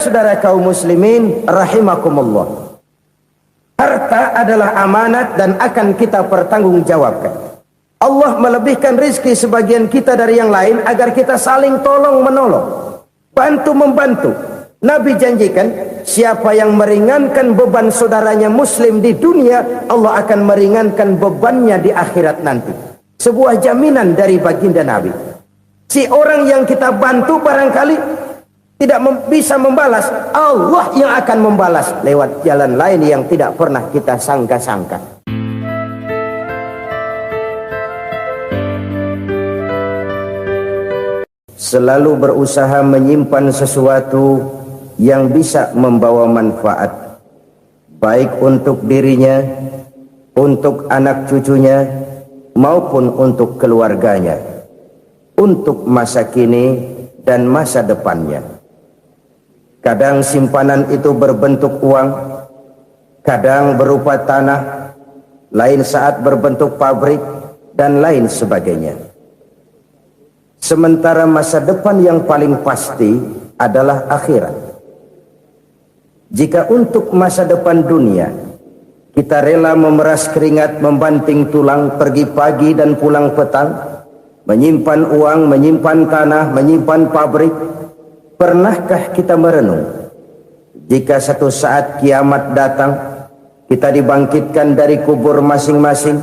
Saudara-saudara kaum muslimin rahimakumullah, harta adalah amanat dan akan kita pertanggungjawabkan. Allah melebihkan rizki sebagian kita dari yang lain agar kita saling tolong menolong, bantu membantu. Nabi janjikan, siapa yang meringankan beban saudaranya muslim di dunia, Allah akan meringankan bebannya di akhirat nanti. Sebuah jaminan dari baginda Nabi. Si orang yang kita bantu barangkali tidak bisa membalas, Allah yang akan membalas lewat jalan lain yang tidak pernah kita sangka-sangka. Selalu berusaha menyimpan sesuatu yang bisa membawa manfaat, baik untuk dirinya, untuk anak cucunya, maupun untuk keluarganya, untuk masa kini dan masa depannya. Kadang simpanan itu berbentuk uang, kadang berupa tanah, lain saat berbentuk pabrik, dan lain sebagainya. Sementara masa depan yang paling pasti adalah akhirat. Jika untuk masa depan dunia, kita rela memeras keringat, membanting tulang, pergi pagi dan pulang petang, menyimpan uang, menyimpan tanah, menyimpan pabrik, pernahkah kita merenung jika satu saat kiamat datang, kita dibangkitkan dari kubur masing-masing,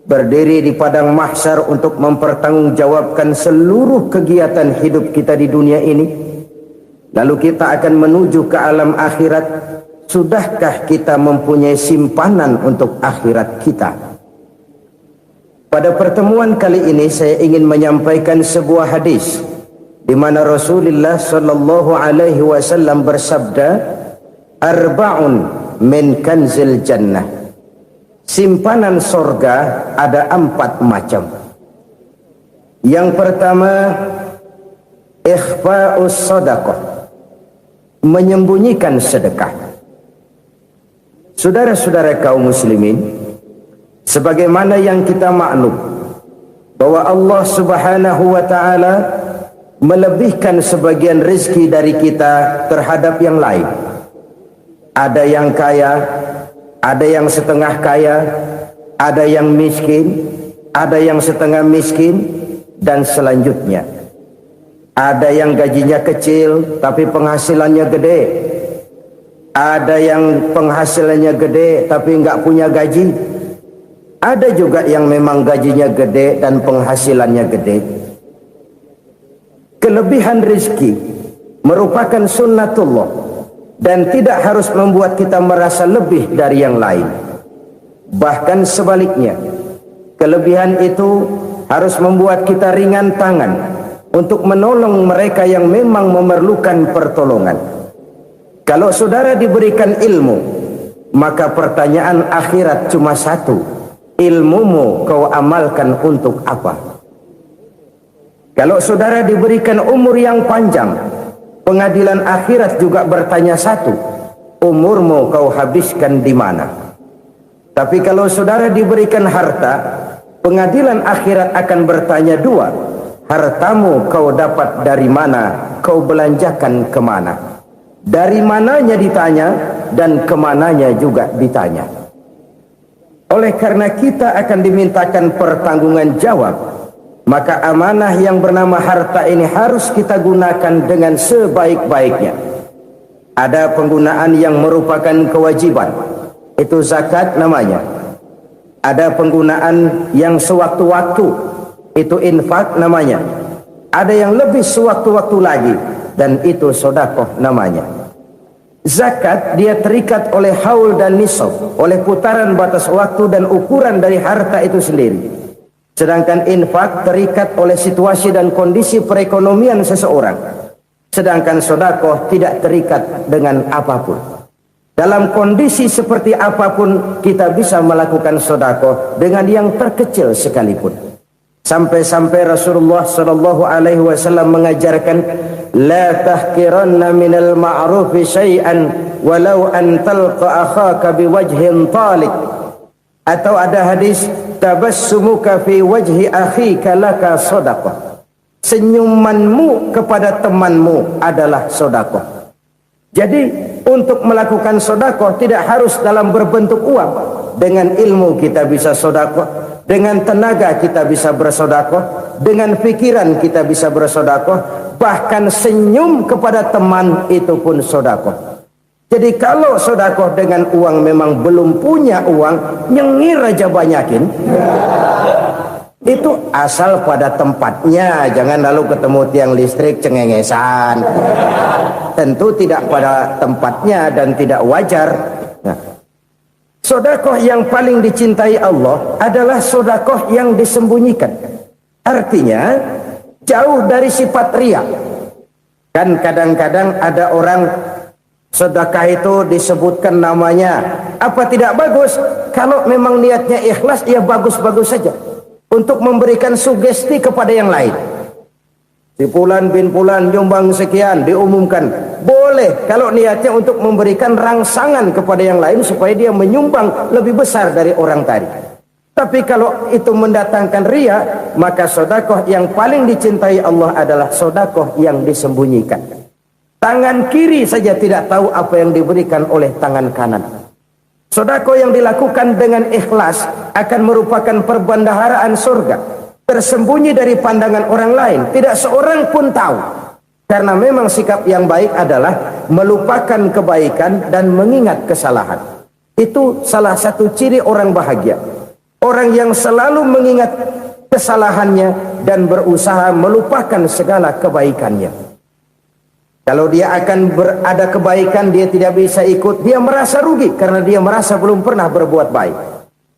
berdiri di padang mahsyar untuk mempertanggungjawabkan seluruh kegiatan hidup kita di dunia ini, lalu kita akan menuju ke alam akhirat. Sudahkah kita mempunyai simpanan untuk akhirat kita? Pada pertemuan kali ini saya ingin menyampaikan sebuah hadis di mana Rasulullah sallallahu alaihi wasallam bersabda, arba'un min kanzil jannah. Simpanan sorga ada 4 macam. Yang pertama, ikhfa'us sadaqah, menyembunyikan sedekah. Saudara-saudara kaum muslimin, sebagaimana yang kita maklum bahwa Allah Subhanahu wa taala melebihkan sebagian rezeki dari kita terhadap yang lain. Ada yang kaya, ada yang setengah kaya, ada yang miskin, ada yang setengah miskin, dan selanjutnya. Ada yang gajinya kecil tapi penghasilannya gede. Ada yang penghasilannya gede tapi nggak punya gaji. Ada juga yang memang gajinya gede dan penghasilannya gede. Kelebihan rezeki merupakan sunnatullah dan tidak harus membuat kita merasa lebih dari yang lain. Bahkan sebaliknya, kelebihan itu harus membuat kita ringan tangan untuk menolong mereka yang memang memerlukan pertolongan. Kalau saudara diberikan ilmu, maka pertanyaan akhirat cuma satu: ilmumu kau amalkan untuk apa? Kalau saudara diberikan umur yang panjang, pengadilan akhirat juga bertanya satu: umurmu kau habiskan di mana? Tapi kalau saudara diberikan harta, pengadilan akhirat akan bertanya dua: hartamu kau dapat dari mana? Kau belanjakan kemana? Dari mananya ditanya, dan kemananya juga ditanya. Oleh karena kita akan dimintakan pertanggungan jawab, maka amanah yang bernama harta ini harus kita gunakan dengan sebaik-baiknya. Ada penggunaan yang merupakan kewajiban, itu zakat namanya. Ada penggunaan yang sewaktu-waktu, itu infak namanya. Ada yang lebih sewaktu-waktu lagi, dan itu sedekah namanya. Zakat dia terikat oleh haul dan nisab, oleh putaran batas waktu dan ukuran dari harta itu sendiri. Sedangkan infak terikat oleh situasi dan kondisi perekonomian seseorang. Sedangkan sedekah tidak terikat dengan apapun. Dalam kondisi seperti apapun kita bisa melakukan sedekah dengan yang terkecil sekalipun. Sampai-sampai Rasulullah sallallahu alaihi wasallam mengajarkan, la tahqiranna minal ma'rufi syai'an walau an talqa akhaka biwajhin talik. Atau ada hadis, tabassumuka fi wajhi akhika laka sedekah. Senyumanmu kepada temanmu adalah sedekah. Jadi untuk melakukan sedekah tidak harus dalam berbentuk uang. Dengan ilmu kita bisa sedekah, dengan tenaga kita bisa bersedekah, dengan pikiran kita bisa bersedekah, bahkan senyum kepada teman itu pun sedekah. Jadi kalau sedekah dengan uang memang belum punya uang, nyengir aja banyakin. Itu asal pada tempatnya, jangan lalu ketemu tiang listrik cengengesan. Tentu tidak pada tempatnya dan tidak wajar. Nah, sedekah yang paling dicintai Allah adalah sedekah yang disembunyikan. Artinya jauh dari sifat riya. Kan kadang-kadang ada orang sedekah itu disebutkan namanya, apa tidak bagus? Kalau memang niatnya ikhlas, ya bagus-bagus saja. Untuk memberikan sugesti kepada yang lain. Si Fulan bin Fulan nyumbang sekian, diumumkan. Boleh kalau niatnya untuk memberikan rangsangan kepada yang lain supaya dia menyumbang lebih besar dari orang tadi. Tapi kalau itu mendatangkan riya, maka sedekah yang paling dicintai Allah adalah sedekah yang disembunyikan. Tangan kiri saja tidak tahu apa yang diberikan oleh tangan kanan. Sedekah yang dilakukan dengan ikhlas akan merupakan perbendaharaan surga, tersembunyi dari pandangan orang lain, tidak seorang pun tahu. Karena memang sikap yang baik adalah melupakan kebaikan dan mengingat kesalahan. Itu salah satu ciri orang bahagia. Orang yang selalu mengingat kesalahannya dan berusaha melupakan segala kebaikannya. Kalau dia akan berada kebaikan, dia tidak bisa ikut, dia merasa rugi karena dia merasa belum pernah berbuat baik.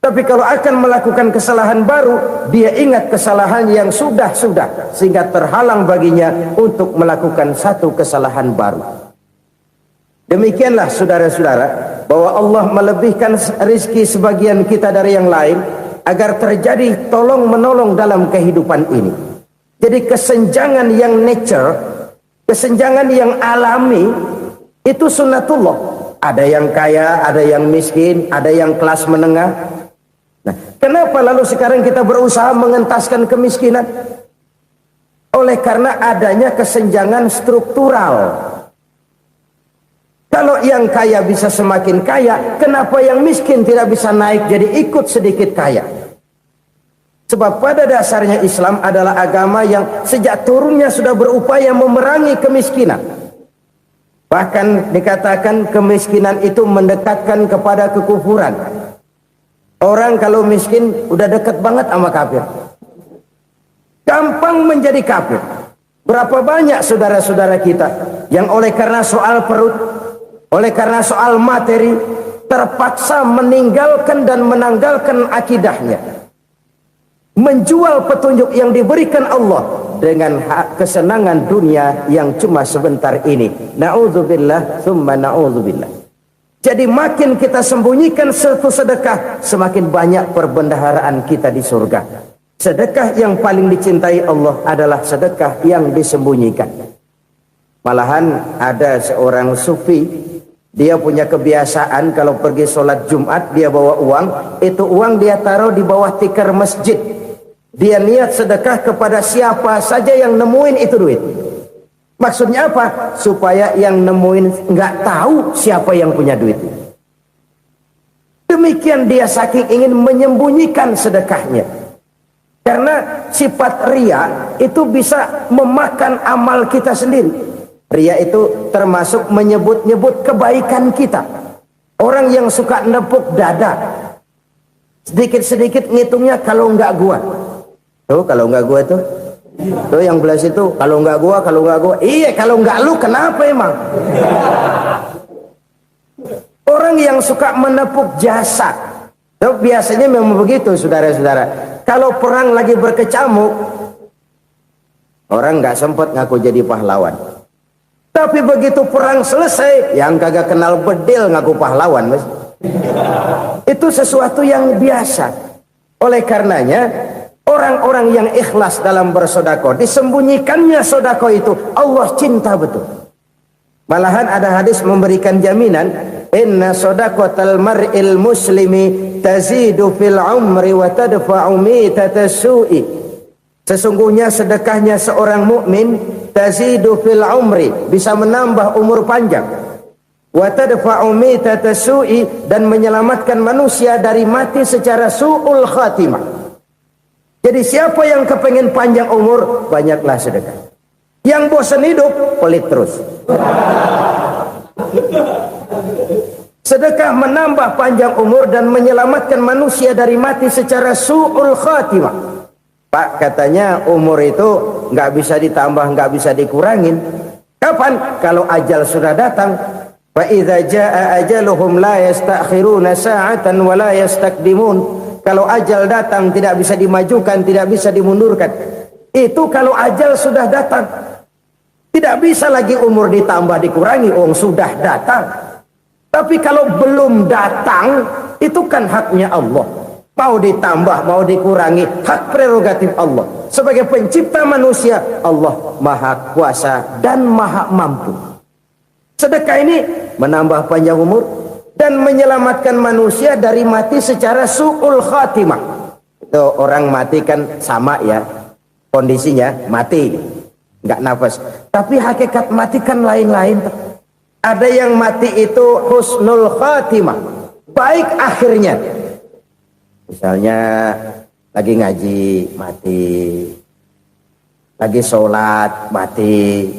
Tapi kalau akan melakukan kesalahan baru, dia ingat kesalahan yang sudah-sudah, sehingga terhalang baginya untuk melakukan satu kesalahan baru. Demikianlah saudara-saudara, bahwa Allah melebihkan rizki sebagian kita dari yang lain, agar terjadi tolong-menolong dalam kehidupan ini. Jadi kesenjangan yang nature, kesenjangan yang alami, itu sunnatullah. Ada yang kaya, ada yang miskin, ada yang kelas menengah. Nah, kenapa lalu sekarang kita berusaha mengentaskan kemiskinan? Oleh karena adanya kesenjangan struktural. Kalau yang kaya bisa semakin kaya, kenapa yang miskin tidak bisa naik jadi ikut sedikit kaya? Sebab pada dasarnya Islam adalah agama yang sejak turunnya sudah berupaya memerangi kemiskinan. Bahkan dikatakan kemiskinan itu mendekatkan kepada kekufuran. Orang kalau miskin udah dekat banget sama kafir. Gampang menjadi kafir. Berapa banyak saudara-saudara kita yang oleh karena soal perut, oleh karena soal materi, terpaksa meninggalkan dan menanggalkan akidahnya. Menjual petunjuk yang diberikan Allah dengan kesenangan dunia yang cuma sebentar ini. Na'udzubillah, thumma na'udzubillah. Jadi makin kita sembunyikan satu sedekah, semakin banyak perbendaharaan kita di surga. Sedekah yang paling dicintai Allah adalah sedekah yang disembunyikan. Malahan ada seorang sufi, dia punya kebiasaan kalau pergi sholat Jumat dia bawa uang, itu uang dia taruh di bawah tikar masjid. Dia niat sedekah kepada siapa saja yang nemuin itu duit. Maksudnya apa? Supaya yang nemuin nggak tahu siapa yang punya duit. Demikian dia saking ingin menyembunyikan sedekahnya. Karena sifat riya itu bisa memakan amal kita sendiri. Riya itu termasuk menyebut-nyebut kebaikan kita. Orang yang suka nepuk dada, sedikit-sedikit ngitungnya kalau nggak gua. Tuh kalau nggak gua tuh yang belas itu kalau nggak gua. Iya kalau nggak lu kenapa emang? Orang yang suka menepuk jasa, tuh biasanya memang begitu saudara-saudara. Kalau perang lagi berkecamuk, orang nggak sempat ngaku jadi pahlawan. Tapi begitu perang selesai, yang kagak kenal bedil ngaku pahlawan, mas. Itu sesuatu yang biasa. Oleh karenanya, orang-orang yang ikhlas dalam bersedekah, disembunyikannya sedekah itu, Allah cinta betul. Malahan ada hadis memberikan jaminan, inna sedaqatal mar'il muslimi tazidu fil umri wa tadfa'u mitatas su'i. Sesungguhnya sedekahnya seorang mukmin tazidu fil umri, bisa menambah umur panjang, wa tadfa'u mitata su'i, dan menyelamatkan manusia dari mati secara su'ul khatimah. Jadi siapa yang kepengen panjang umur, banyaklah sedekah. Yang bosan hidup, pelit terus. Sedekah menambah panjang umur dan menyelamatkan manusia dari mati secara su'ul khatimah. Pak, katanya umur itu nggak bisa ditambah, nggak bisa dikurangin. Kapan? Kalau ajal sudah datang. Fa idza jaa ajaluhum la yastakhiruna sa'atan wa la yastaqdimun. Kalau ajal datang tidak bisa dimajukan, tidak bisa dimundurkan. Itu kalau ajal sudah datang. Tidak bisa lagi umur ditambah dikurangi, sudah datang. Tapi kalau belum datang, itu kan haknya Allah. Mau ditambah, mau dikurangi, hak prerogatif Allah. Sebagai pencipta manusia, Allah maha kuasa dan maha mampu. Sedekah ini menambah panjang umur dan menyelamatkan manusia dari mati secara su'ul khatimah. Itu orang mati kan sama ya, kondisinya mati, nggak nafas. Tapi hakikat mati kan lain-lain. Ada yang mati itu husnul khatimah, baik akhirnya. Misalnya lagi ngaji mati, lagi sholat mati,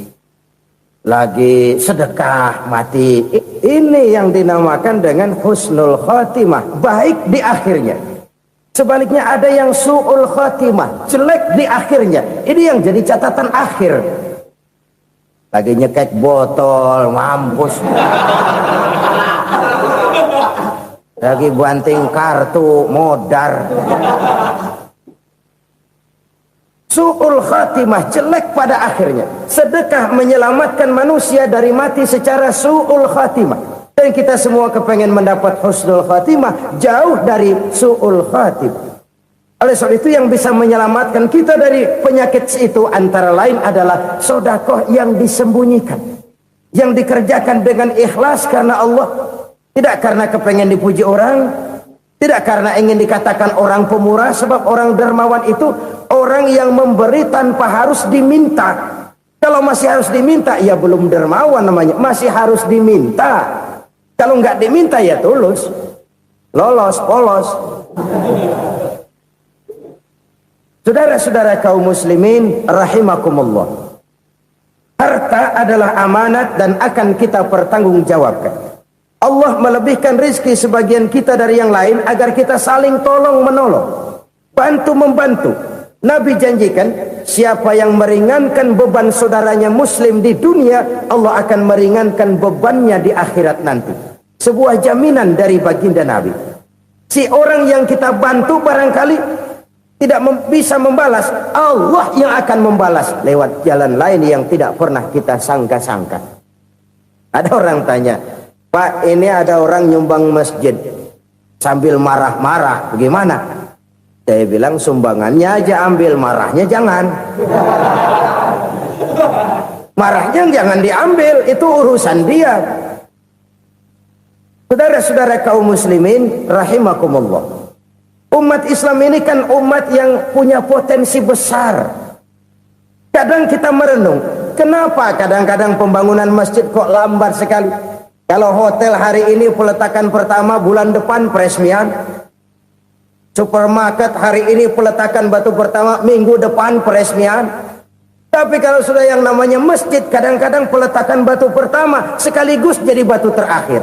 lagi sedekah mati. Ini yang dinamakan dengan husnul khatimah, baik di akhirnya. Sebaliknya ada yang su'ul khatimah, jelek di akhirnya. Ini yang jadi catatan akhir. Lagi nyekek botol, mampus. Lagi banting kartu, modar. Su'ul khatimah, jelek pada akhirnya. Sedekah menyelamatkan manusia dari mati secara su'ul khatimah. Dan kita semua kepengen mendapat husnul khatimah, jauh dari su'ul khatimah. Oleh sebab itu yang bisa menyelamatkan kita dari penyakit itu antara lain adalah sedekah yang disembunyikan, yang dikerjakan dengan ikhlas karena Allah, tidak karena kepengen dipuji orang, tidak karena ingin dikatakan orang pemurah. Sebab orang dermawan itu orang yang memberi tanpa harus diminta. Kalau masih harus diminta, ya belum dermawan namanya, masih harus diminta. Kalau nggak diminta ya tulus, lolos, polos. Saudara-saudara kaum muslimin rahimakumullah. Harta adalah amanat dan akan kita pertanggungjawabkan. Allah melebihkan rizki sebagian kita dari yang lain agar kita saling tolong menolong, bantu membantu. Nabi janjikan, siapa yang meringankan beban saudaranya muslim di dunia, Allah akan meringankan bebannya di akhirat nanti. Sebuah jaminan dari baginda Nabi. Si orang yang kita bantu barangkali tidak bisa membalas, Allah yang akan membalas lewat jalan lain yang tidak pernah kita sangka-sangka. Ada orang tanya, Pak, ini ada orang nyumbang masjid sambil marah-marah, bagaimana? Saya bilang sumbangannya aja ambil, marahnya jangan. Marahnya jangan diambil, itu urusan dia. Saudara-saudara kaum muslimin rahimakumullah. Umat Islam ini kan umat yang punya potensi besar. Kadang kita merenung, kenapa kadang-kadang pembangunan masjid kok lambat sekali? Kalau hotel hari ini peletakan pertama, bulan depan peresmian. Supermarket hari ini peletakan batu pertama, minggu depan peresmian. Tapi kalau sudah yang namanya masjid, kadang-kadang peletakan batu pertama sekaligus jadi batu terakhir.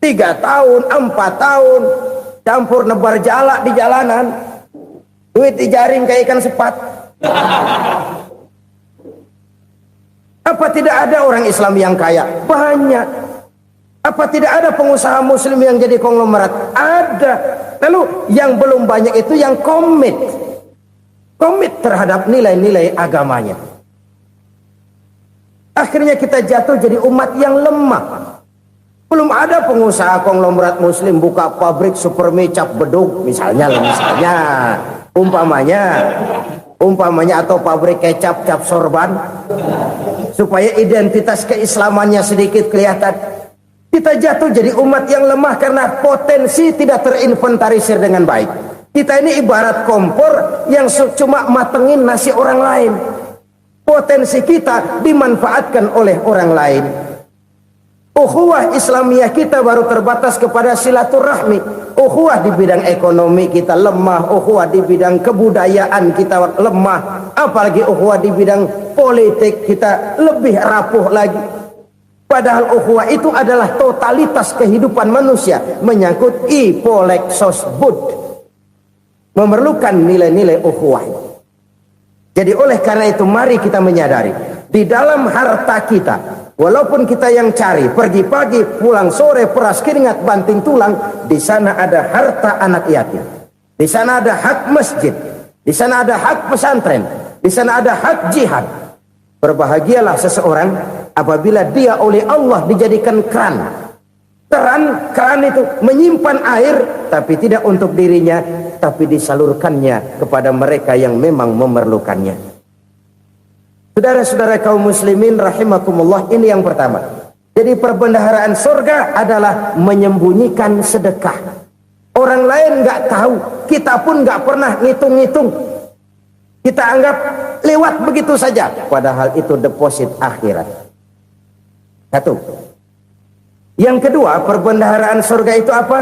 3 tahun, 4 tahun, campur nebar jalak di jalanan, duit dijaring kayak ikan sepat. Apa tidak ada orang Islam yang kaya? Banyak. Apa tidak ada pengusaha muslim yang jadi konglomerat? Ada. Lalu yang belum banyak itu yang komit terhadap nilai-nilai agamanya. Akhirnya kita jatuh jadi umat yang lemah. Belum ada pengusaha konglomerat muslim buka pabrik super mie cap beduk misalnya umpamanya atau pabrik kecap cap sorban supaya identitas keislamannya sedikit kelihatan. Kita jatuh jadi umat yang lemah karena potensi tidak terinventarisir dengan baik. Kita ini ibarat kompor yang cuma matengin nasi orang lain. Potensi kita dimanfaatkan oleh orang lain. Ukhuwah Islamiyah kita baru terbatas kepada silaturahmi. Ukhuwah di bidang ekonomi kita lemah, ukhuwah di bidang kebudayaan kita lemah, apalagi ukhuwah di bidang politik kita lebih rapuh lagi. Padahal ukhuwah itu adalah totalitas kehidupan manusia, menyangkut ipolek sosbud, memerlukan nilai-nilai ukhuwah. Jadi oleh karena itu mari kita menyadari di dalam harta kita, walaupun kita yang cari pergi pagi pulang sore peras keringat banting tulang, di sana ada harta anak yatim, di sana ada hak masjid, di sana ada hak pesantren, di sana ada hak jihad. Berbahagialah seseorang apabila dia oleh Allah dijadikan keran. Keran itu menyimpan air, tapi tidak untuk dirinya, tapi disalurkannya kepada mereka yang memang memerlukannya. Saudara-saudara kaum muslimin rahimakumullah, ini yang pertama. Jadi perbendaharaan surga adalah menyembunyikan sedekah. Orang lain nggak tahu, kita pun nggak pernah ngitung-ngitung. Kita anggap lewat begitu saja, padahal itu deposit akhirat. Satu. Yang kedua, perbendaharaan surga itu apa?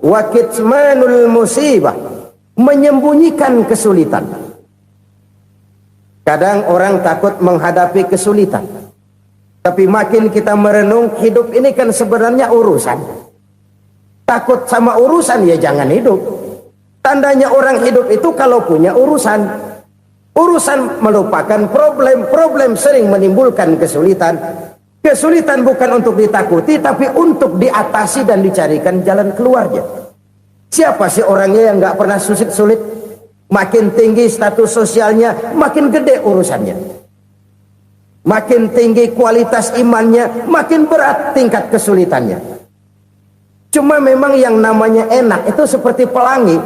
Wa kitmanul musibah, menyembunyikan kesulitan. Kadang orang takut menghadapi kesulitan, tapi makin kita merenung, hidup ini kan sebenarnya urusan. Takut sama urusan ya jangan hidup. Tandanya orang hidup itu kalau punya urusan. Urusan melupakan problem, problem sering menimbulkan kesulitan. Kesulitan bukan untuk ditakuti, tapi untuk diatasi dan dicarikan jalan keluarnya. Siapa sih orangnya yang nggak pernah sulit-sulit? Makin tinggi status sosialnya, makin gede urusannya. Makin tinggi kualitas imannya, makin berat tingkat kesulitannya. Cuma memang yang namanya enak itu seperti pelangi.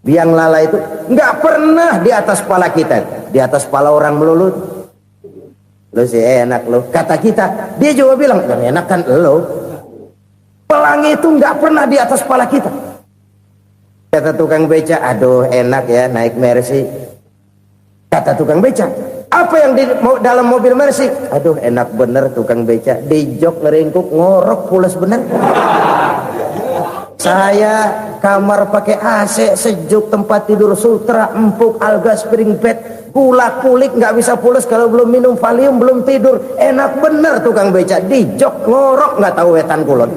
Biang lala itu nggak pernah di atas kepala kita, di atas kepala orang melulu. Lo sih enak lo, kata kita. Dia juga bilang yang enak kan lo. Pelangi itu nggak pernah di atas kepala kita. Kata tukang beca, aduh enak ya naik Mercy. Kata tukang beca, apa yang di dalam mobil Mercy? Aduh enak bener tukang beca, di jok ngeringkuk ngorok pules bener. Saya kamar pakai AC sejuk, tempat tidur sutra empuk, alga spring bed, gula kulik nggak bisa pules kalau belum minum Valium, belum tidur. Enak bener tukang beca, di jok ngorok nggak tahu wetan kulon.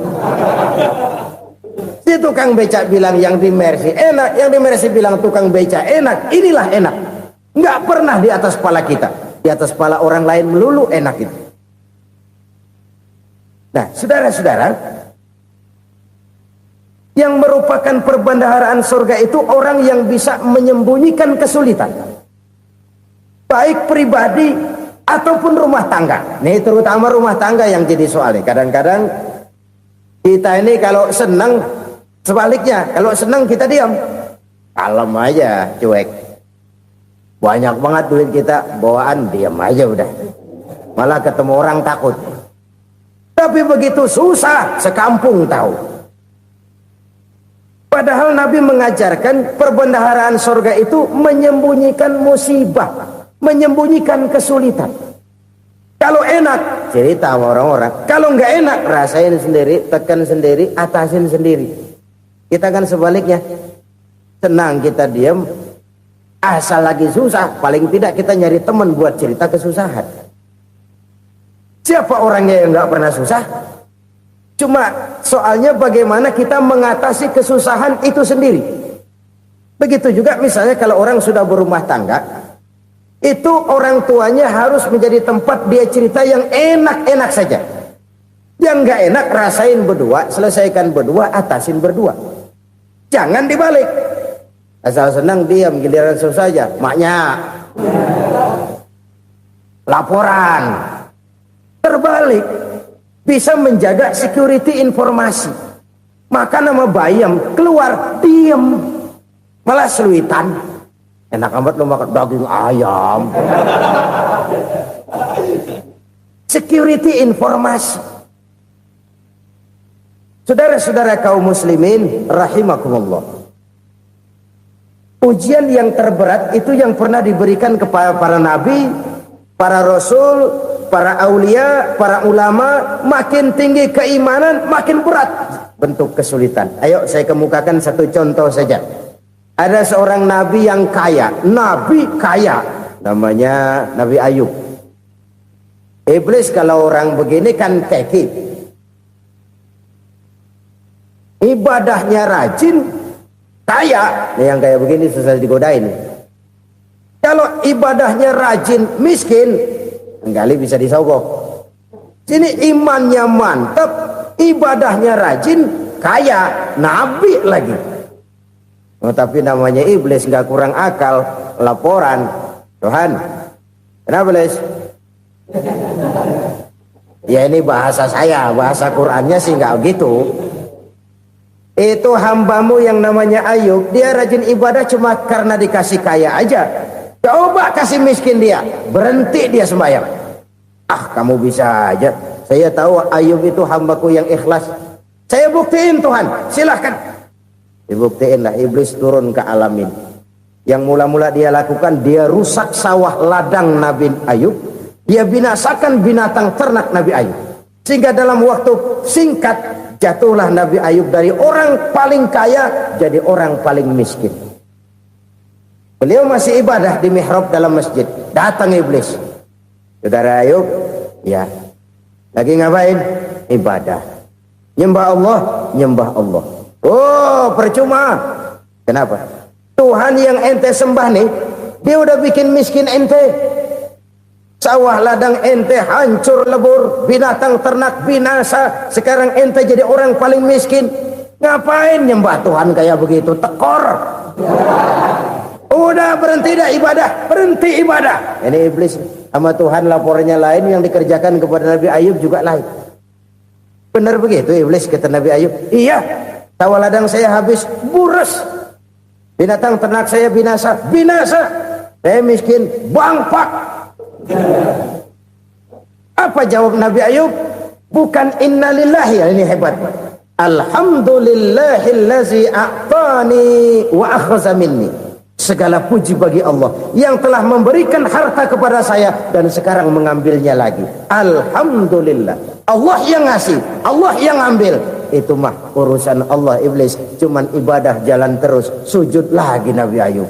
Si tukang beca bilang yang di Mercy enak, yang di Mercy bilang tukang beca enak. Inilah enak, nggak pernah di atas kepala kita, di atas kepala orang lain melulu enak itu. Nah saudara-saudara, yang merupakan perbendaharaan surga itu orang yang bisa menyembunyikan kesulitan, baik pribadi ataupun rumah tangga. Nih terutama rumah tangga yang jadi soalnya. Kadang-kadang kita ini kalau senang, sebaliknya kalau senang kita diam, kalem aja, cuek. Banyak banget duit kita bawaan, diam aja udah. Malah ketemu orang takut. Tapi begitu susah, sekampung tahu. Padahal Nabi mengajarkan perbendaharaan surga itu menyembunyikan musibah, menyembunyikan kesulitan. Kalau enak, cerita sama orang-orang. Kalau nggak enak, rasain sendiri, tekan sendiri, atasin sendiri. Kita kan sebaliknya, senang kita diam, asal lagi susah, paling tidak kita nyari teman buat cerita kesusahan. Siapa orangnya yang nggak pernah susah? Cuma soalnya bagaimana kita mengatasi kesusahan itu sendiri. Begitu juga misalnya kalau orang sudah berumah tangga, itu orang tuanya harus menjadi tempat dia cerita yang enak-enak saja. Yang nggak enak rasain berdua, selesaikan berdua, atasin berdua. Jangan dibalik. Asal senang diam, giliran susah saja. Maknya laporan. Terbalik. Bisa menjaga security informasi. Maka nama bayam keluar diam, malah seluitan. Enak amat lo makan daging ayam. Security informasi. Saudara-saudara kaum muslimin rahimakumullah. Ujian yang terberat itu yang pernah diberikan kepada para nabi para rasul, para aulia, para ulama, makin tinggi keimanan, makin berat bentuk kesulitan. Ayo saya kemukakan satu contoh saja. Ada seorang nabi yang kaya, nabi kaya, namanya Nabi Ayub. Iblis kalau orang begini kan keki, ibadahnya rajin, kaya. Yang kayak begini susah digodain. Kalau ibadahnya rajin, miskin, kali bisa disogok. Sini imannya mantap, ibadahnya rajin, kaya, nabi lagi. Oh, tapi namanya iblis nggak kurang akal. Laporan, Tuhan, kenapa Les? Ya ini bahasa saya, bahasa Qurannya sih nggak gitu. Itu hambamu yang namanya Ayub, dia rajin ibadah cuma karena dikasih kaya aja. Coba kasih miskin dia, berhenti dia sembahyang. Ah, kamu bisa aja. Saya tahu Ayub itu hambaku yang ikhlas. Saya buktiin Tuhan, silahkan. Dibuktiin lah, iblis turun ke alam ini. Yang mula-mula dia lakukan, dia rusak sawah ladang Nabi Ayub. Dia binasakan binatang ternak Nabi Ayub. Sehingga dalam waktu singkat, jatuhlah Nabi Ayub dari orang paling kaya jadi orang paling miskin. Beliau masih ibadah di mihrab dalam masjid. Datang iblis. Saudara Ayub, ya, lagi ngapain? Ibadah. Nyembah Allah, nyembah Allah. Oh, percuma. Kenapa? Tuhan yang ente sembah nih, dia udah bikin miskin ente. Sawah ladang ente hancur lebur, binatang ternak binasa. Sekarang ente jadi orang paling miskin. Ngapain nyembah Tuhan kayak begitu? Tekor. Udah berhenti dah ibadah, berhenti ibadah. Ini iblis sama Tuhan laporannya lain, yang dikerjakan kepada Nabi Ayub juga lain. Benar begitu iblis kata Nabi Ayub? Iya, sawah ladang saya habis, buras. Binatang ternak saya binasa, binasa. Saya miskin, bangpak. Apa jawab Nabi Ayub? Bukan innalillahi, ini hebat. Alhamdulillahillazi a'tani wa akhza minni. Segala puji bagi Allah yang telah memberikan harta kepada saya dan sekarang mengambilnya lagi. Alhamdulillah. Allah yang ngasih, Allah yang ambil. Itu mah urusan Allah. Iblis cuman ibadah jalan terus, sujud lagi Nabi Ayub.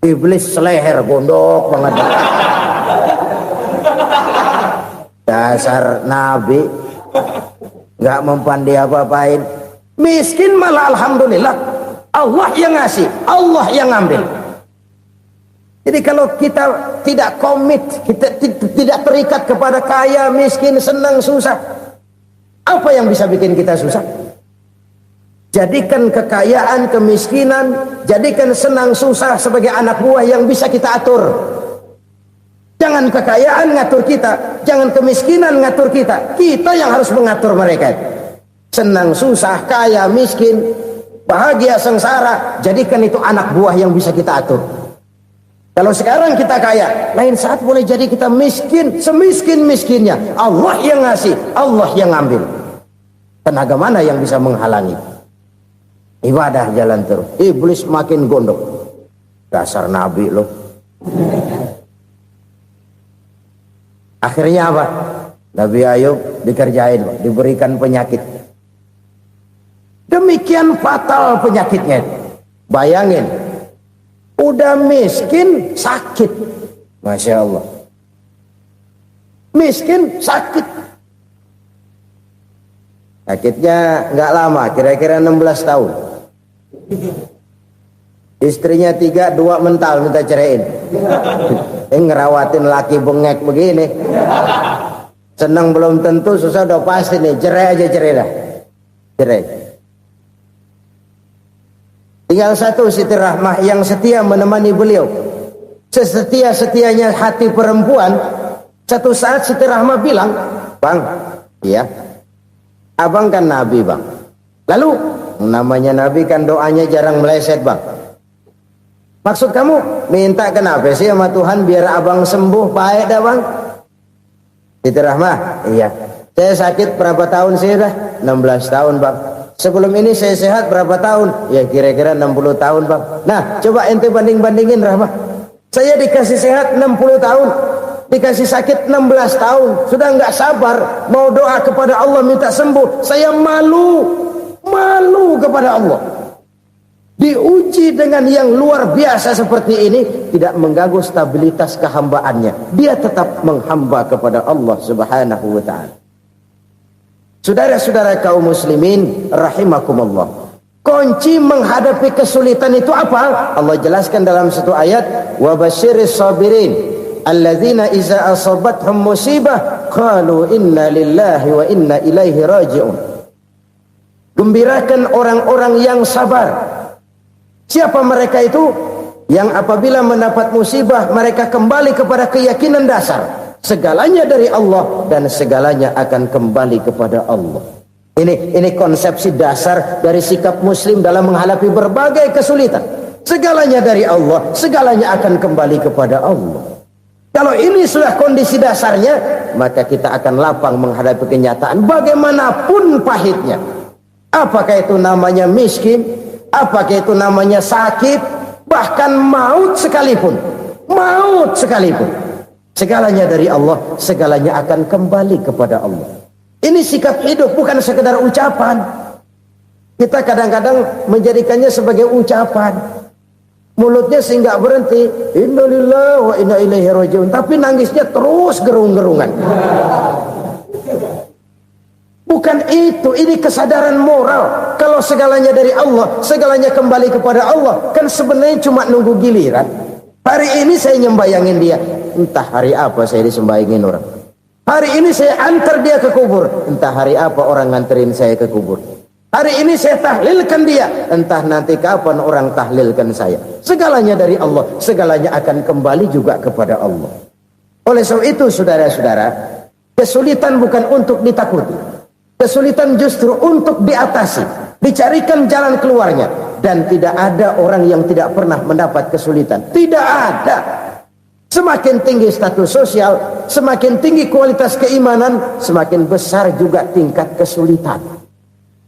Iblis seleher gondok banget. Dasar Nabi nggak mempan dia apa-apain. Miskin malah alhamdulillah. Allah yang ngasih, Allah yang ngambil. Jadi kalau kita tidak komit, kita tidak terikat kepada kaya, miskin, senang, susah, apa yang bisa bikin kita susah? Jadikan kekayaan, kemiskinan, jadikan senang, susah sebagai anak buah yang bisa kita atur. Jangan kekayaan ngatur kita, jangan kemiskinan ngatur kita. Kita yang harus mengatur mereka. Senang, susah, kaya, miskin, bahagia, sengsara, jadikan itu anak buah yang bisa kita atur. Kalau sekarang kita kaya, lain saat boleh jadi kita miskin, semiskin-miskinnya. Allah yang ngasih, Allah yang ngambil. Tenaga mana yang bisa menghalangi? Ibadah jalan terus. Iblis makin gondok. Dasar Nabi loh. Akhirnya apa? Nabi Ayub dikerjain, diberikan penyakit. Demikian fatal penyakitnya. Bayangin, udah miskin sakit. Masya Allah. Miskin sakit. Sakitnya nggak lama, kira-kira 16 tahun. Istrinya 3, 2 mental minta ceraiin. Ngerawatin laki bengek begini. Senang belum tentu, susah udah pasti nih. Cerai aja, cerai dah. Cerai. Tinggal satu Siti Rahmah yang setia menemani beliau. Sesetia-setianya hati perempuan. Satu saat Siti Rahmah bilang, "Bang, iya, abang kan Nabi bang. Lalu namanya Nabi kan doanya jarang meleset bang. Maksud kamu minta kenapa sih sama Tuhan biar abang sembuh baik dah bang?" Siti Rahmah, iya. Saya sakit berapa tahun sih dah? 16 tahun bang. Sebelum ini saya sehat berapa tahun? Ya kira-kira 60 tahun bang. Nah coba ente banding-bandingin Rahmah. Saya dikasih sehat 60 tahun. dikasih sakit 16 tahun, sudah nggak sabar mau doa kepada Allah minta sembuh. Saya malu kepada Allah. Diuji dengan yang luar biasa seperti ini, tidak mengganggu stabilitas kehambaannya. Dia tetap menghamba kepada Allah Subhanahu wa ta'ala. Saudara-saudara kaum muslimin rahimakumullah, kunci menghadapi kesulitan itu apa? Allah jelaskan dalam satu ayat, wa basyiris sabirin alladzina iza asabathum musibah qalu inna lillahi wa inna ilaihi raji'un. Gembirakan orang-orang yang sabar. Siapa mereka itu? Yang apabila mendapat musibah mereka kembali kepada keyakinan dasar, segalanya dari Allah dan segalanya akan kembali kepada Allah. Ini konsepsi dasar dari sikap muslim dalam menghadapi berbagai kesulitan. Segalanya dari Allah, segalanya akan kembali kepada Allah. Kalau ini sudah kondisi dasarnya, maka kita akan lapang menghadapi kenyataan bagaimanapun pahitnya. Apakah itu namanya miskin, apakah itu namanya sakit, bahkan maut sekalipun. Segalanya dari Allah, segalanya akan kembali kepada Allah. Ini sikap hidup, bukan sekedar ucapan. Kita kadang-kadang menjadikannya sebagai ucapan. Mulutnya sehingga berhenti, innalillahi wa inna ilaihi raji'un, tapi nangisnya terus gerung-gerungan. Bukan itu, ini kesadaran moral. Kalau segalanya dari Allah, segalanya kembali kepada Allah, kan sebenarnya cuma nunggu giliran. Hari ini saya nyembayangin dia, entah hari apa saya disembayangin orang. Hari ini saya antar dia ke kubur, entah hari apa orang nganterin saya ke kubur. Hari ini saya tahlilkan dia, entah nanti kapan orang tahlilkan saya. Segalanya dari Allah, segalanya akan kembali juga kepada Allah. Oleh sebab itu saudara-saudara, kesulitan bukan untuk ditakuti. Kesulitan justru untuk diatasi, dicarikan jalan keluarnya. Dan tidak ada orang yang tidak pernah mendapat kesulitan. Tidak ada. Semakin tinggi status sosial, semakin tinggi kualitas keimanan, semakin besar juga tingkat kesulitan.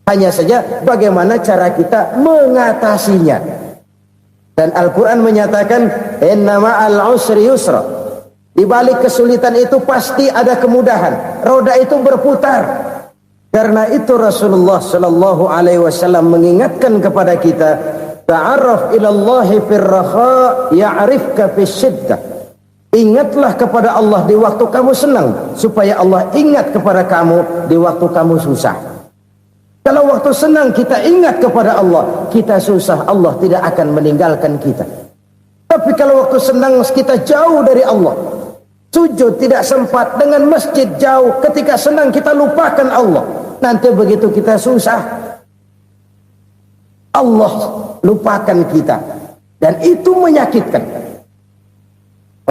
Hanya saja bagaimana cara kita mengatasinya. Dan Al-Quran menyatakan, inna ma'al usri yusra. Di balik kesulitan itu pasti ada kemudahan. Roda itu berputar. Karena itu Rasulullah sallallahu alaihi wasallam mengingatkan kepada kita, ta'arraf ila Allah fir raha ya'rifka fis syiddah. Ingatlah kepada Allah di waktu kamu senang, supaya Allah ingat kepada kamu di waktu kamu susah. Kalau waktu senang kita ingat kepada Allah, kita susah, Allah tidak akan meninggalkan kita. Tapi kalau waktu senang kita jauh dari Allah, sujud tidak sempat, dengan masjid jauh, ketika senang kita lupakan Allah. Nanti begitu kita susah, Allah lupakan kita. Dan itu menyakitkan.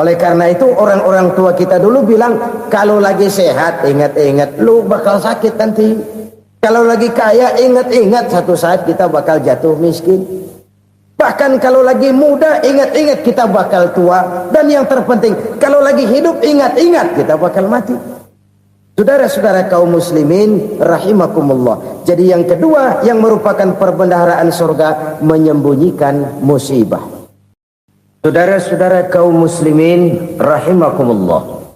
Oleh karena itu orang-orang tua kita dulu bilang, kalau lagi sehat ingat-ingat lu bakal sakit nanti. Kalau lagi kaya ingat-ingat satu saat kita bakal jatuh miskin. Bahkan kalau lagi muda ingat-ingat kita bakal tua. Dan yang terpenting, kalau lagi hidup ingat-ingat kita bakal mati. Saudara-saudara kaum muslimin rahimakumullah. Jadi yang kedua yang merupakan perbendaharaan surga, menyembunyikan musibah. Saudara-saudara kaum muslimin rahimakumullah.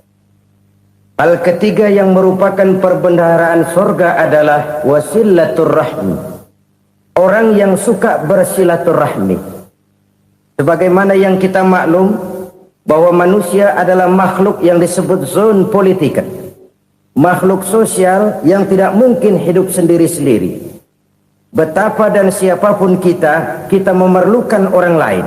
Hal ketiga yang merupakan perbendaharaan surga adalah wasilatur rahmi. Orang yang suka bersilaturahmi. Sebagaimana yang kita maklum bahwa manusia adalah makhluk yang disebut zon politika. Makhluk sosial yang tidak mungkin hidup sendiri-sendiri. Betapa dan siapapun kita memerlukan orang lain.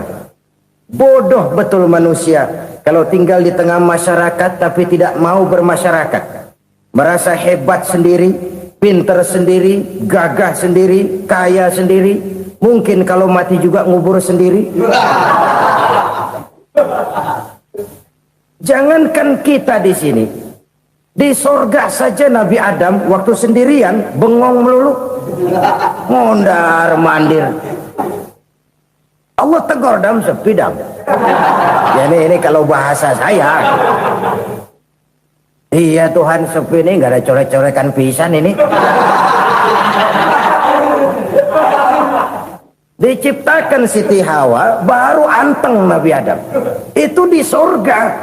Bodoh betul manusia kalau tinggal di tengah masyarakat tapi tidak mau bermasyarakat. Merasa hebat sendiri, pintar sendiri, gagah sendiri, kaya sendiri. Mungkin kalau mati juga ngubur sendiri. Jangankan kita di sini, di sorga saja Nabi Adam waktu sendirian bengong melulu, mondar mandir. Allah tegur Adam, sepi Adam. Ya ini kalau bahasa saya. Iya Tuhan, sepi ini nggak ada coret-corekan pisan ini. Diciptakan Siti Hawa baru anteng Nabi Adam. Itu di sorga.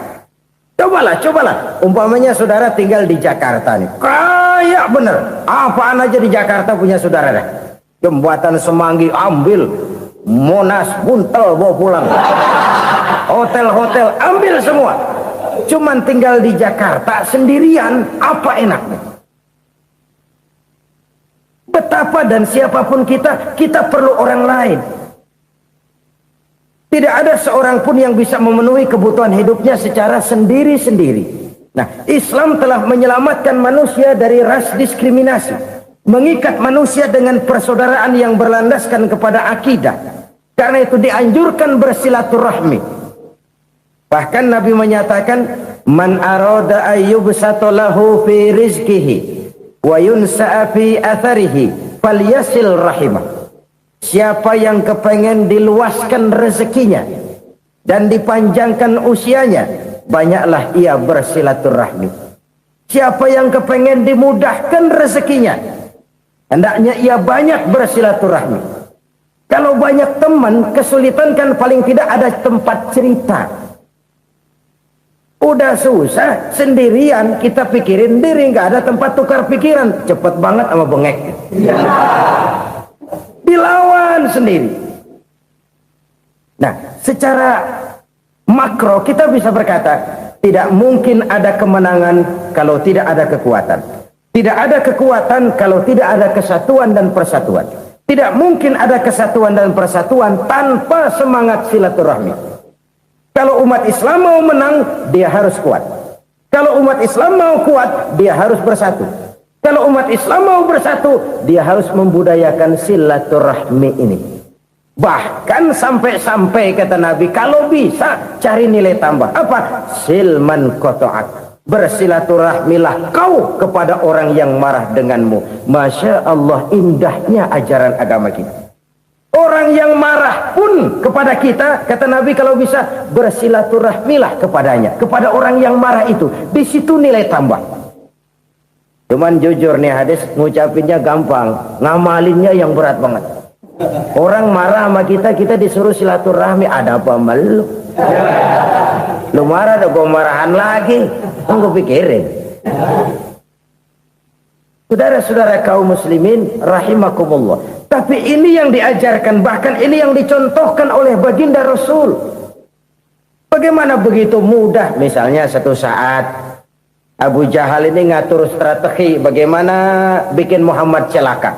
Cobalah. Umpamanya saudara tinggal di Jakarta nih. Kayak bener. Apaan aja di Jakarta punya saudara dah. Jembatan Semanggi ambil. Monas, Buntel bawa pulang. Hotel-hotel ambil semua. Cuman tinggal di Jakarta sendirian. Apa enaknya? Betapa dan siapapun kita perlu orang lain. Tidak ada seorang pun yang bisa memenuhi kebutuhan hidupnya secara sendiri-sendiri. Nah, Islam telah menyelamatkan manusia dari ras diskriminasi. Mengikat manusia dengan persaudaraan yang berlandaskan kepada akidah. Karena itu dianjurkan bersilaturahmi. Bahkan Nabi menyatakan, Man arada ayyubsata lahu fi rizkihi wa yunsa'a fi atharihi falyasil rahimah. Siapa yang kepengen diluaskan rezekinya dan dipanjangkan usianya, banyaklah ia bersilaturahmi. Siapa yang kepengen dimudahkan rezekinya, hendaknya ia banyak bersilaturahmi. Kalau banyak teman, kesulitan kan paling tidak ada tempat cerita. Udah susah, sendirian kita pikirin diri, nggak ada tempat tukar pikiran. Cepet banget sama bengek. Dilawan sendiri. Nah, secara makro kita bisa berkata, tidak mungkin ada kemenangan kalau tidak ada kekuatan. Tidak ada kekuatan kalau tidak ada kesatuan dan persatuan. Tidak mungkin ada kesatuan dan persatuan tanpa semangat silaturahmi. Kalau umat Islam mau menang, dia harus kuat. Kalau umat Islam mau kuat, dia harus bersatu. Kalau umat Islam mau bersatu, dia harus membudayakan silaturahmi ini. Bahkan sampai-sampai kata Nabi, kalau bisa cari nilai tambah. Apa? Silman qata'ak. Bersilaturahmilah kau kepada orang yang marah denganmu. Masya Allah, indahnya ajaran agama kita. Orang yang marah pun kepada kita, kata Nabi, kalau bisa bersilaturahmilah kepadanya, kepada orang yang marah itu. Di situ nilai tambah. Cuman jujur nih hadis, ngucapinnya gampang, ngamalinnya yang berat banget. Orang marah sama kita disuruh silaturahmi, ada apa malu? Lu marah, ada gue marahan lagi. Tunggu pikirin. Saudara-saudara kaum muslimin rahimakumullah. Tapi ini yang diajarkan, bahkan ini yang dicontohkan oleh baginda Rasul. Bagaimana begitu mudah, misalnya satu saat Abu Jahal ini ngatur strategi bagaimana bikin Muhammad celaka.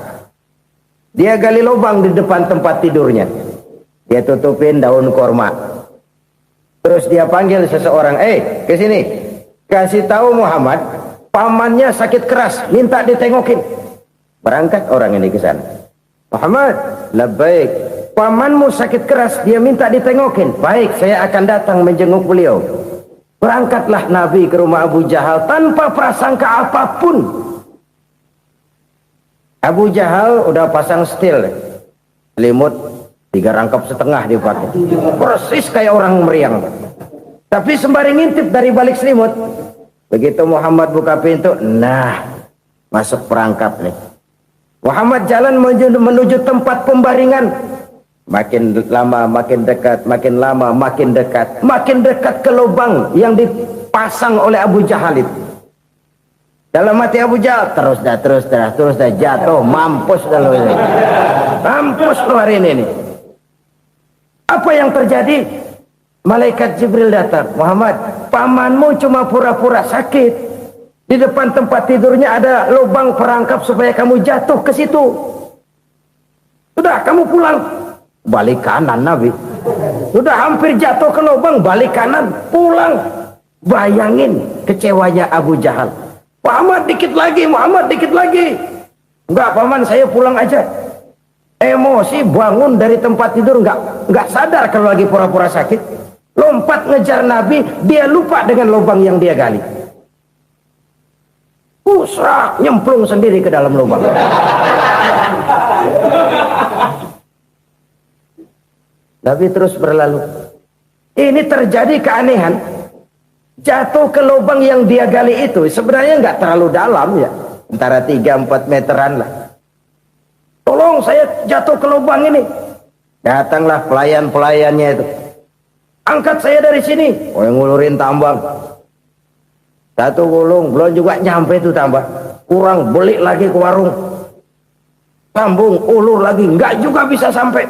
Dia gali lubang di depan tempat tidurnya. Dia tutupin daun korma. Terus dia panggil seseorang, ke sini. Kasih tahu Muhammad, pamannya sakit keras, minta ditengokin. Berangkat orang ini ke sana. Muhammad, labbaik. Pamanmu sakit keras, dia minta ditengokin. Baik, saya akan datang menjenguk beliau. Berangkatlah Nabi ke rumah Abu Jahal tanpa prasangka apapun. Abu Jahal udah pasang setil, selimut 3 rangkap setengah dipakai, persis kayak orang meriang. Tapi sembari ngintip dari balik selimut, begitu Muhammad buka pintu, nah masuk perangkap nih. Muhammad jalan menuju tempat pembaringan. Makin lama makin dekat, makin lama makin dekat, makin dekat ke lubang yang dipasang oleh Abu Jahal itu. Dalam hati Abu Jahal, terus dah jatuh, mampus dah lo ini. Mampus lo hari ini. Apa yang terjadi? Malaikat Jibril datang. Muhammad, pamanmu cuma pura-pura sakit. Di depan tempat tidurnya ada lubang perangkap supaya kamu jatuh ke situ. Sudah, kamu pulang. Balik kanan Nabi. Sudah hampir jatuh ke lubang, balik kanan, pulang. Bayangin kecewanya Abu Jahal. Muhammad dikit lagi. Enggak paman, saya pulang aja. Emosi bangun dari tempat tidur, enggak sadar kalau lagi pura-pura sakit. Lompat ngejar Nabi, dia lupa dengan lubang yang dia gali. Pusrak, nyemplung sendiri ke dalam lubang. Nabi terus berlalu. Ini terjadi keanehan. Jatuh ke lubang yang dia gali itu sebenarnya nggak terlalu dalam ya, antara 3-4 meteran lah. Tolong saya jatuh ke lubang ini. Datanglah pelayan-pelayannya itu. Angkat saya dari sini. Oh, yang ngulurin tambang. Satu gulung belum juga nyampe itu tambah. Kurang beli lagi ke warung. Sambung ulur lagi enggak juga bisa sampai.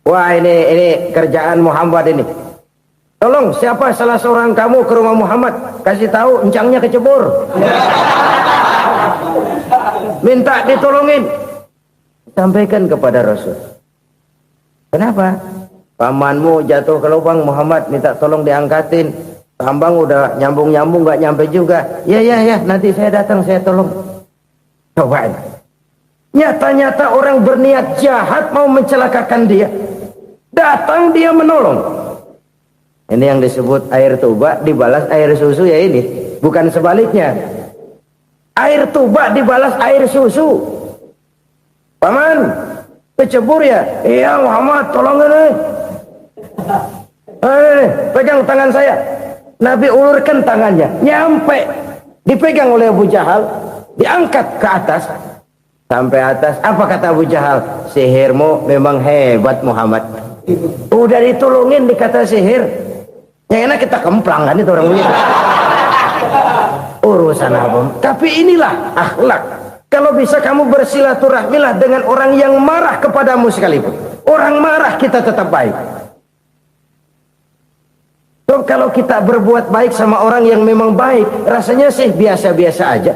Wah ini kerjaan Muhammad ini. Tolong siapa salah seorang kamu ke rumah Muhammad, kasih tahu encangnya kecebur. Minta ditolongin. Sampaikan kepada Rasul. Kenapa? Pamanmu jatuh ke lubang, Muhammad minta tolong diangkatin. Tambang udah nyambung-nyambung nggak nyampe juga. Ya nanti saya datang saya tolong. Cobain. Nyata-nyata orang berniat jahat mau mencelakakan dia. Datang dia menolong. Ini yang disebut air tuba dibalas air susu ya ini. Bukan sebaliknya. Air tuba dibalas air susu. Paman, kecebur ya? Iya Muhammad, tolong ini. Pegang tangan saya. Nabi ulurkan tangannya. Nyampe. Dipegang oleh Abu Jahal. Diangkat ke atas. Sampai atas. Apa kata Abu Jahal? Sihirmu memang hebat Muhammad. Udah ditolongin dikata sihir. Yang enak kita kemplang kan itu orang begitu. Urusan apa? Tapi inilah akhlak. Kalau bisa kamu bersilaturahmilah dengan orang yang marah kepadamu sekalipun. Orang marah kita tetap baik. So, kalau kita berbuat baik sama orang yang memang baik, rasanya sih biasa-biasa aja.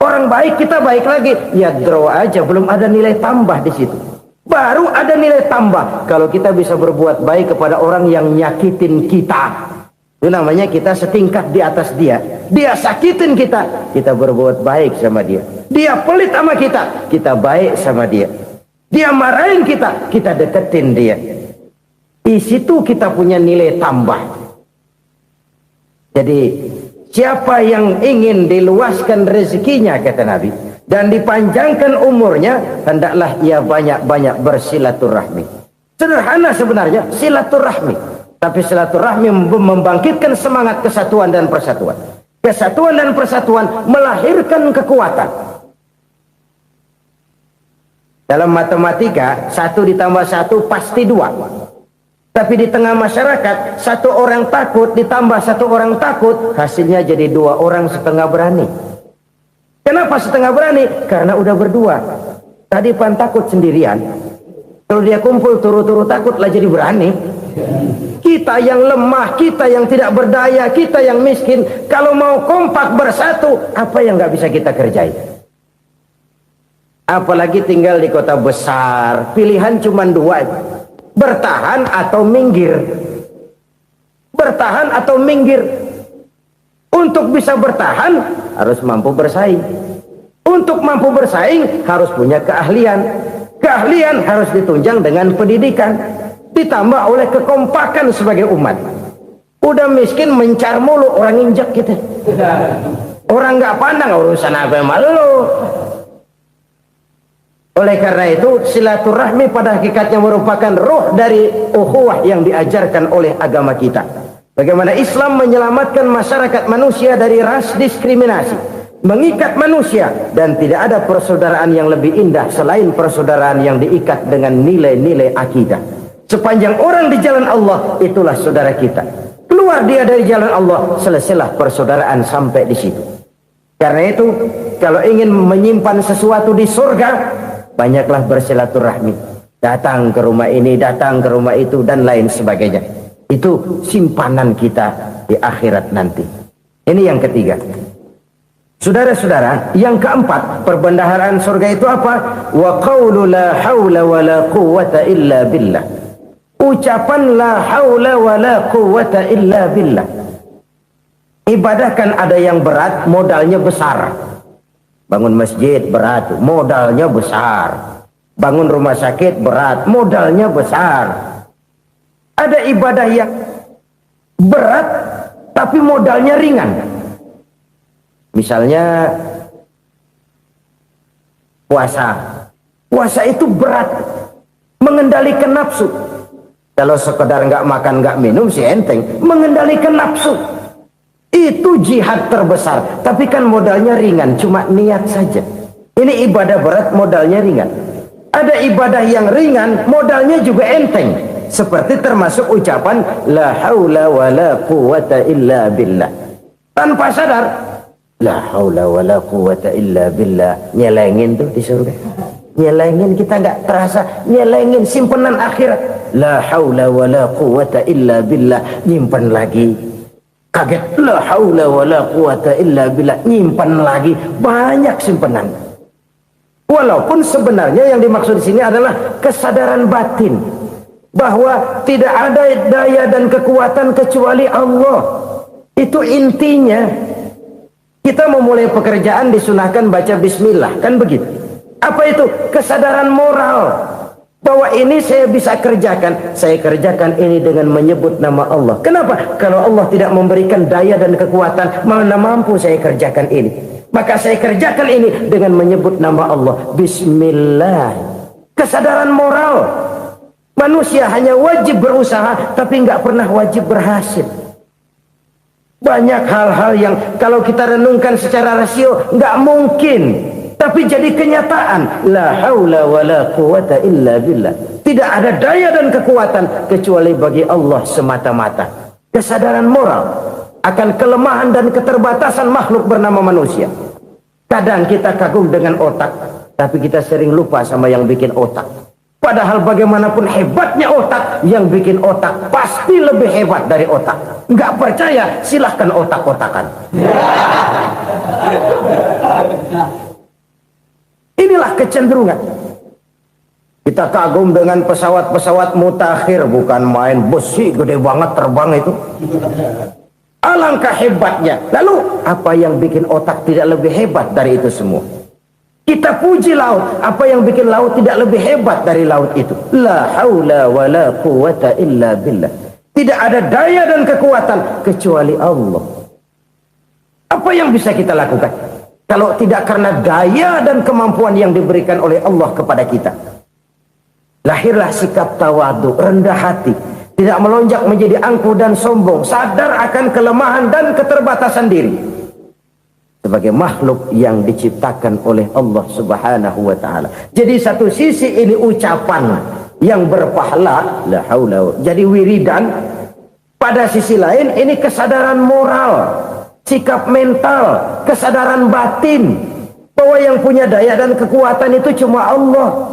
Orang baik kita baik lagi, ya draw aja, belum ada nilai tambah di situ. Baru ada nilai tambah kalau kita bisa berbuat baik kepada orang yang nyakitin kita. Itu namanya kita setingkat di atas dia. Dia sakitin kita, kita berbuat baik sama dia. Dia pelit sama kita, kita baik sama dia. Dia marahin kita, kita deketin dia. Di situ kita punya nilai tambah. Jadi siapa yang ingin diluaskan rezekinya kata Nabi dan dipanjangkan umurnya, hendaklah ia banyak-banyak bersilaturahmi. Sederhana sebenarnya silaturahmi, tapi silaturahmi membangkitkan semangat kesatuan dan persatuan. Kesatuan dan persatuan melahirkan kekuatan. Dalam matematika 1 ditambah 1 pasti 2. Tapi di tengah masyarakat 1 orang takut ditambah 1 orang takut, hasilnya jadi 2 orang setengah berani. Kenapa setengah berani? Karena udah berdua. Tadi pan takut sendirian. Kalau dia kumpul turu-turu takut lah jadi berani. Kita yang lemah, kita yang tidak berdaya, kita yang miskin, kalau mau kompak bersatu, apa yang nggak bisa kita kerjain? Apalagi tinggal di kota besar, pilihan cuma 2. Bertahan atau minggir. Bertahan atau minggir. Untuk bisa bertahan harus mampu bersaing. Untuk mampu bersaing harus punya keahlian. Keahlian harus ditunjang dengan pendidikan, ditambah oleh kekompakan sebagai umat. Udah miskin mencar mulu, orang injak kita. Orang nggak pandang urusan apa yang malu. Oleh karena itu silaturahmi pada hakikatnya merupakan ruh dari ukhuwah yang diajarkan oleh agama kita. Bagaimana Islam menyelamatkan masyarakat manusia dari ras diskriminasi, mengikat manusia, dan tidak ada persaudaraan yang lebih indah selain persaudaraan yang diikat dengan nilai-nilai akidah. Sepanjang orang di jalan Allah, itulah saudara kita. Keluar dia dari jalan Allah, selesailah persaudaraan sampai di situ. Karena itu, kalau ingin menyimpan sesuatu di surga, banyaklah bersilaturahmi. Datang ke rumah ini, datang ke rumah itu, dan lain sebagainya. Itu simpanan kita di akhirat nanti. Ini yang ketiga. Saudara-saudara, yang keempat, perbendaharaan surga itu apa? Wa qawlu la hawla wa la quwwata illa billah. Ucapan la hawla wa la quwwata illa billah. Ibadah kan ada yang berat, modalnya besar. Bangun masjid berat, modalnya besar. Bangun rumah sakit berat, modalnya besar. Ada ibadah yang berat tapi modalnya ringan. Misalnya puasa. Puasa itu berat, mengendalikan nafsu. Kalau sekedar nggak makan nggak minum sih enteng, mengendalikan nafsu. Itu jihad terbesar, tapi kan modalnya ringan, cuma niat saja. Ini ibadah berat, modalnya ringan. Ada ibadah yang ringan, modalnya juga enteng. Seperti termasuk ucapan la haula wa la quwwata illa billah. tanpa sadar. La haula wala quwata illa billah. Nyelengin tuh di surga. Nyelengin, kita nggak terasa. Nyelengin simpenan akhirat. La haula wala quwata illa billah. Nyimpan lagi. Kaget. La haula wala quwata illa billah. Nyimpan lagi. Banyak simpenan. Walaupun sebenarnya yang dimaksud di sini adalah kesadaran batin bahwa tidak ada daya dan kekuatan kecuali Allah. Itu intinya. Kita memulai pekerjaan disunahkan baca bismillah, kan begitu? Apa itu? Kesadaran moral bahwa ini saya bisa kerjakan. Saya kerjakan ini dengan menyebut nama Allah. Kenapa? Kalau Allah tidak memberikan daya dan kekuatan, mana mampu saya kerjakan ini. Maka saya kerjakan ini dengan menyebut nama Allah. Bismillah. Kesadaran moral. Manusia hanya wajib berusaha, tapi nggak pernah wajib berhasil. Banyak hal-hal yang kalau kita renungkan secara rasio nggak mungkin, tapi jadi kenyataan. La haula wala quwata illa billah. Tidak ada daya dan kekuatan kecuali bagi Allah semata-mata. Kesadaran moral akan kelemahan dan keterbatasan makhluk bernama manusia. Kadang kita kagum dengan otak, tapi kita sering lupa sama yang bikin otak. Padahal bagaimanapun hebatnya otak, yang bikin otak pasti lebih hebat dari otak. Nggak percaya, silahkan otak-otakan. Inilah kecenderungan. Kita kagum dengan pesawat-pesawat mutakhir, bukan main, besi gede banget terbang itu. Alangkah hebatnya. Lalu apa yang bikin otak tidak lebih hebat dari itu semua? Kita puji laut. Apa yang bikin laut tidak lebih hebat dari laut itu? La haula wala quwata illa billah. Tidak ada daya dan kekuatan kecuali Allah. Apa yang bisa kita lakukan kalau tidak karena daya dan kemampuan yang diberikan oleh Allah kepada kita? Lahirlah sikap tawadu, rendah hati, tidak melonjak menjadi angkuh dan sombong, sadar akan kelemahan dan keterbatasan diri sebagai makhluk yang diciptakan oleh Allah Subhanahu wa taala. Jadi satu sisi ini ucapan yang berpahala, la haula, jadi wiridan. Pada sisi lain ini kesadaran moral, sikap mental, kesadaran batin bahwa yang punya daya dan kekuatan itu cuma Allah.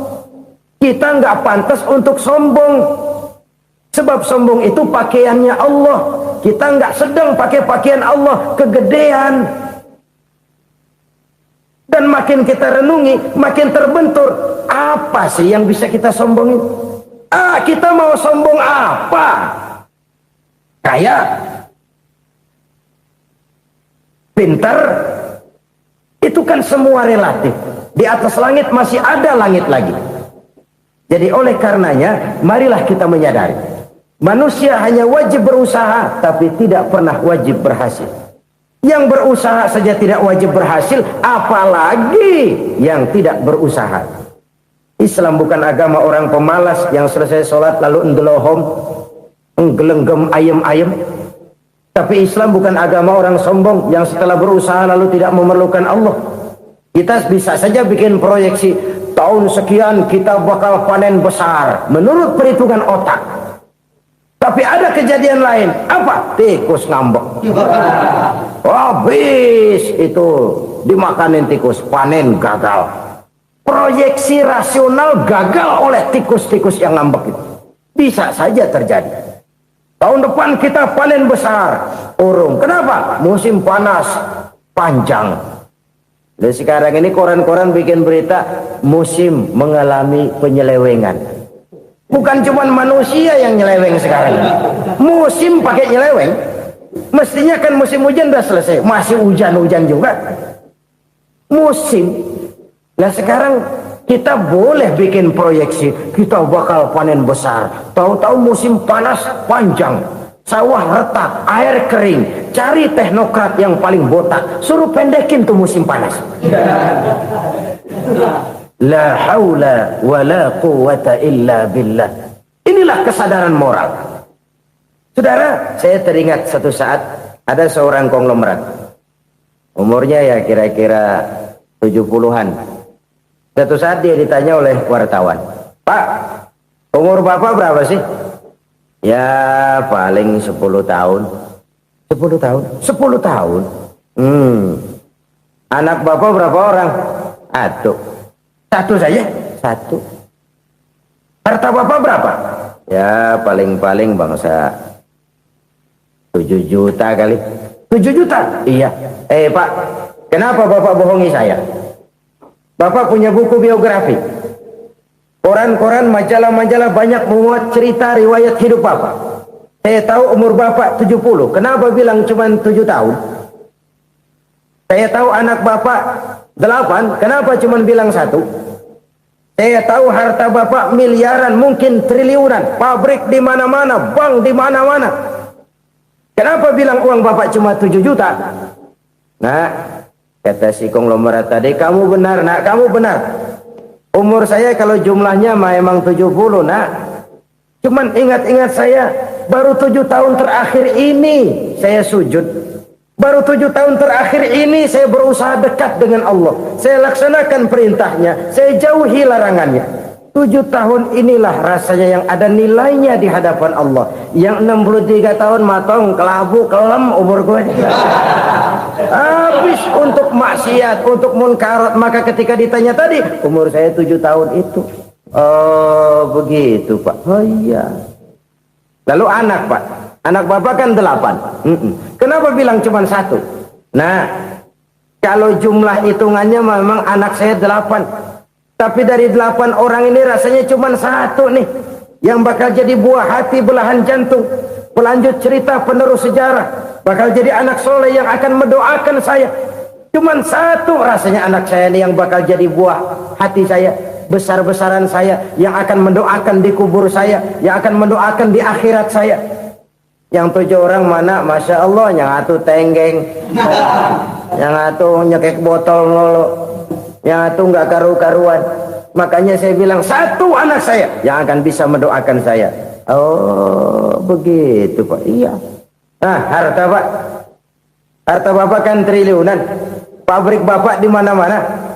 Kita nggak pantas untuk sombong, sebab sombong itu pakaiannya Allah. Kita nggak sedang pakai pakaian Allah, kegedean. Dan makin kita renungi, makin terbentur. Apa sih yang bisa kita sombongin? Kita mau sombong apa? Kaya, pintar, itu kan semua relatif. Di atas langit masih ada langit lagi. Jadi oleh karenanya, marilah kita menyadari, manusia hanya wajib berusaha, tapi tidak pernah wajib berhasil. Yang berusaha saja tidak wajib berhasil, apalagi yang tidak berusaha. Islam bukan agama orang pemalas yang selesai sholat lalu endelohom, nggelenggem ayem-ayem. Tapi Islam bukan agama orang sombong yang setelah berusaha lalu tidak memerlukan Allah. Kita bisa saja bikin proyeksi, tahun sekian kita bakal panen besar menurut perhitungan otak. Tapi ada kejadian lain. Apa? Tikus ngambek. Habis itu dimakanin tikus, panen gagal. Proyeksi rasional gagal oleh tikus-tikus yang ngambek itu. Bisa saja terjadi. Tahun depan kita panen besar, urung. Kenapa? Musim panas panjang. Dan sekarang ini koran-koran bikin berita musim mengalami penyelewengan. Bukan cuma manusia yang nyeleweng sekarang. Musim pakai nyeleweng. Mestinya kan musim hujan udah selesai, masih hujan-hujan juga. Musim. Nah sekarang kita boleh bikin proyeksi, kita bakal panen besar. Tahu-tahu musim panas panjang, sawah retak, air kering. Cari teknokrat yang paling botak, suruh pendekin tuh musim panas. La haula wala quwata illa billah. Inilah kesadaran moral. Saudara, saya teringat satu saat ada seorang konglomerat. Umurnya ya kira-kira 70-an. Satu saat dia ditanya oleh wartawan, "Pak, umur Bapak berapa sih?" "Ya paling 10 tahun." 10 tahun. 10 tahun. Anak bapak berapa orang? Satu saja. Satu. Harta bapak berapa? Ya paling-paling bangsa 7 juta kali. 7 juta? Iya. Pak, kenapa bapak bohongi saya? Bapak punya buku biografi. Koran-koran, majalah-majalah banyak memuat cerita riwayat hidup bapak. Saya tahu umur bapak 70. Kenapa bilang cuma 7 tahun? Saya tahu anak bapak 8. Kenapa cuma bilang 1? Saya tahu harta bapak miliaran, mungkin triliunan. Pabrik di mana-mana, bank di mana-mana. Kenapa bilang uang bapak cuma 7 juta? Nah, kata si konglomerat tadi, kamu benar nak, kamu benar. Umur saya kalau jumlahnya memang 70 nak. Cuman ingat-ingat saya, baru 7 tahun terakhir ini saya sujud. Baru 7 tahun terakhir ini saya berusaha dekat dengan Allah. Saya laksanakan perintahnya, saya jauhi larangannya. 7 tahun inilah rasanya yang ada nilainya di hadapan Allah. Yang 63 tahun matong, kelabu, kelem umur gue. Habis untuk maksiat, untuk munkarat. Maka ketika ditanya tadi, umur saya 7 tahun itu. Oh begitu Pak. Oh iya. Lalu anak Pak. Anak bapak kan 8. Kenapa bilang cuma 1? Nah, kalau jumlah hitungannya memang anak saya 8. Tapi dari 8 orang ini rasanya cuma 1 nih. Yang bakal jadi buah hati, belahan jantung. Pelanjut cerita, penerus sejarah. Bakal jadi anak soleh yang akan mendoakan saya. Cuma 1 rasanya anak saya ini yang bakal jadi buah hati saya. Besar-besaran saya. Yang akan mendoakan di kubur saya. Yang akan mendoakan di akhirat saya. Yang 7 orang mana? Masya Allah, yang atu tenggeng, yang atu nyekek botol nolo, yang atu nggak karu-karuan. Makanya saya bilang 1 anak saya yang akan bisa mendoakan saya. Oh begitu Pak. Iya. Nah harta Pak, harta bapak kan triliunan. Pabrik bapak di mana-mana.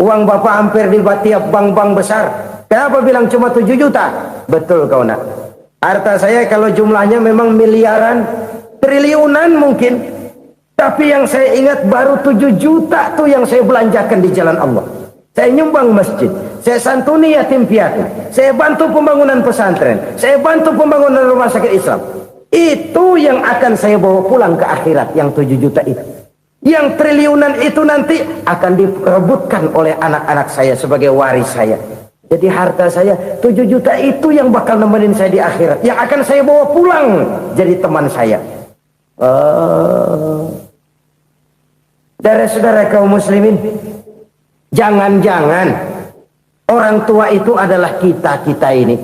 Uang bapak hampir di tiap bank-bank besar. Kenapa bilang cuma 7 juta? Betul kau nak. Harta saya kalau jumlahnya memang miliaran, triliunan mungkin. Tapi yang saya ingat baru 7 juta tuh yang saya belanjakan di jalan Allah. Saya nyumbang masjid, saya santuni yatim piatu, saya bantu pembangunan pesantren, saya bantu pembangunan rumah sakit Islam. Itu yang akan saya bawa pulang ke akhirat, yang 7 juta itu. Yang triliunan itu nanti akan diperebutkan oleh anak-anak saya sebagai waris saya. Jadi harta saya 7 juta itu yang bakal nemenin saya di akhirat. Yang akan saya bawa pulang jadi teman saya. Saudara-saudara kaum muslimin, jangan-jangan orang tua itu adalah kita-kita ini.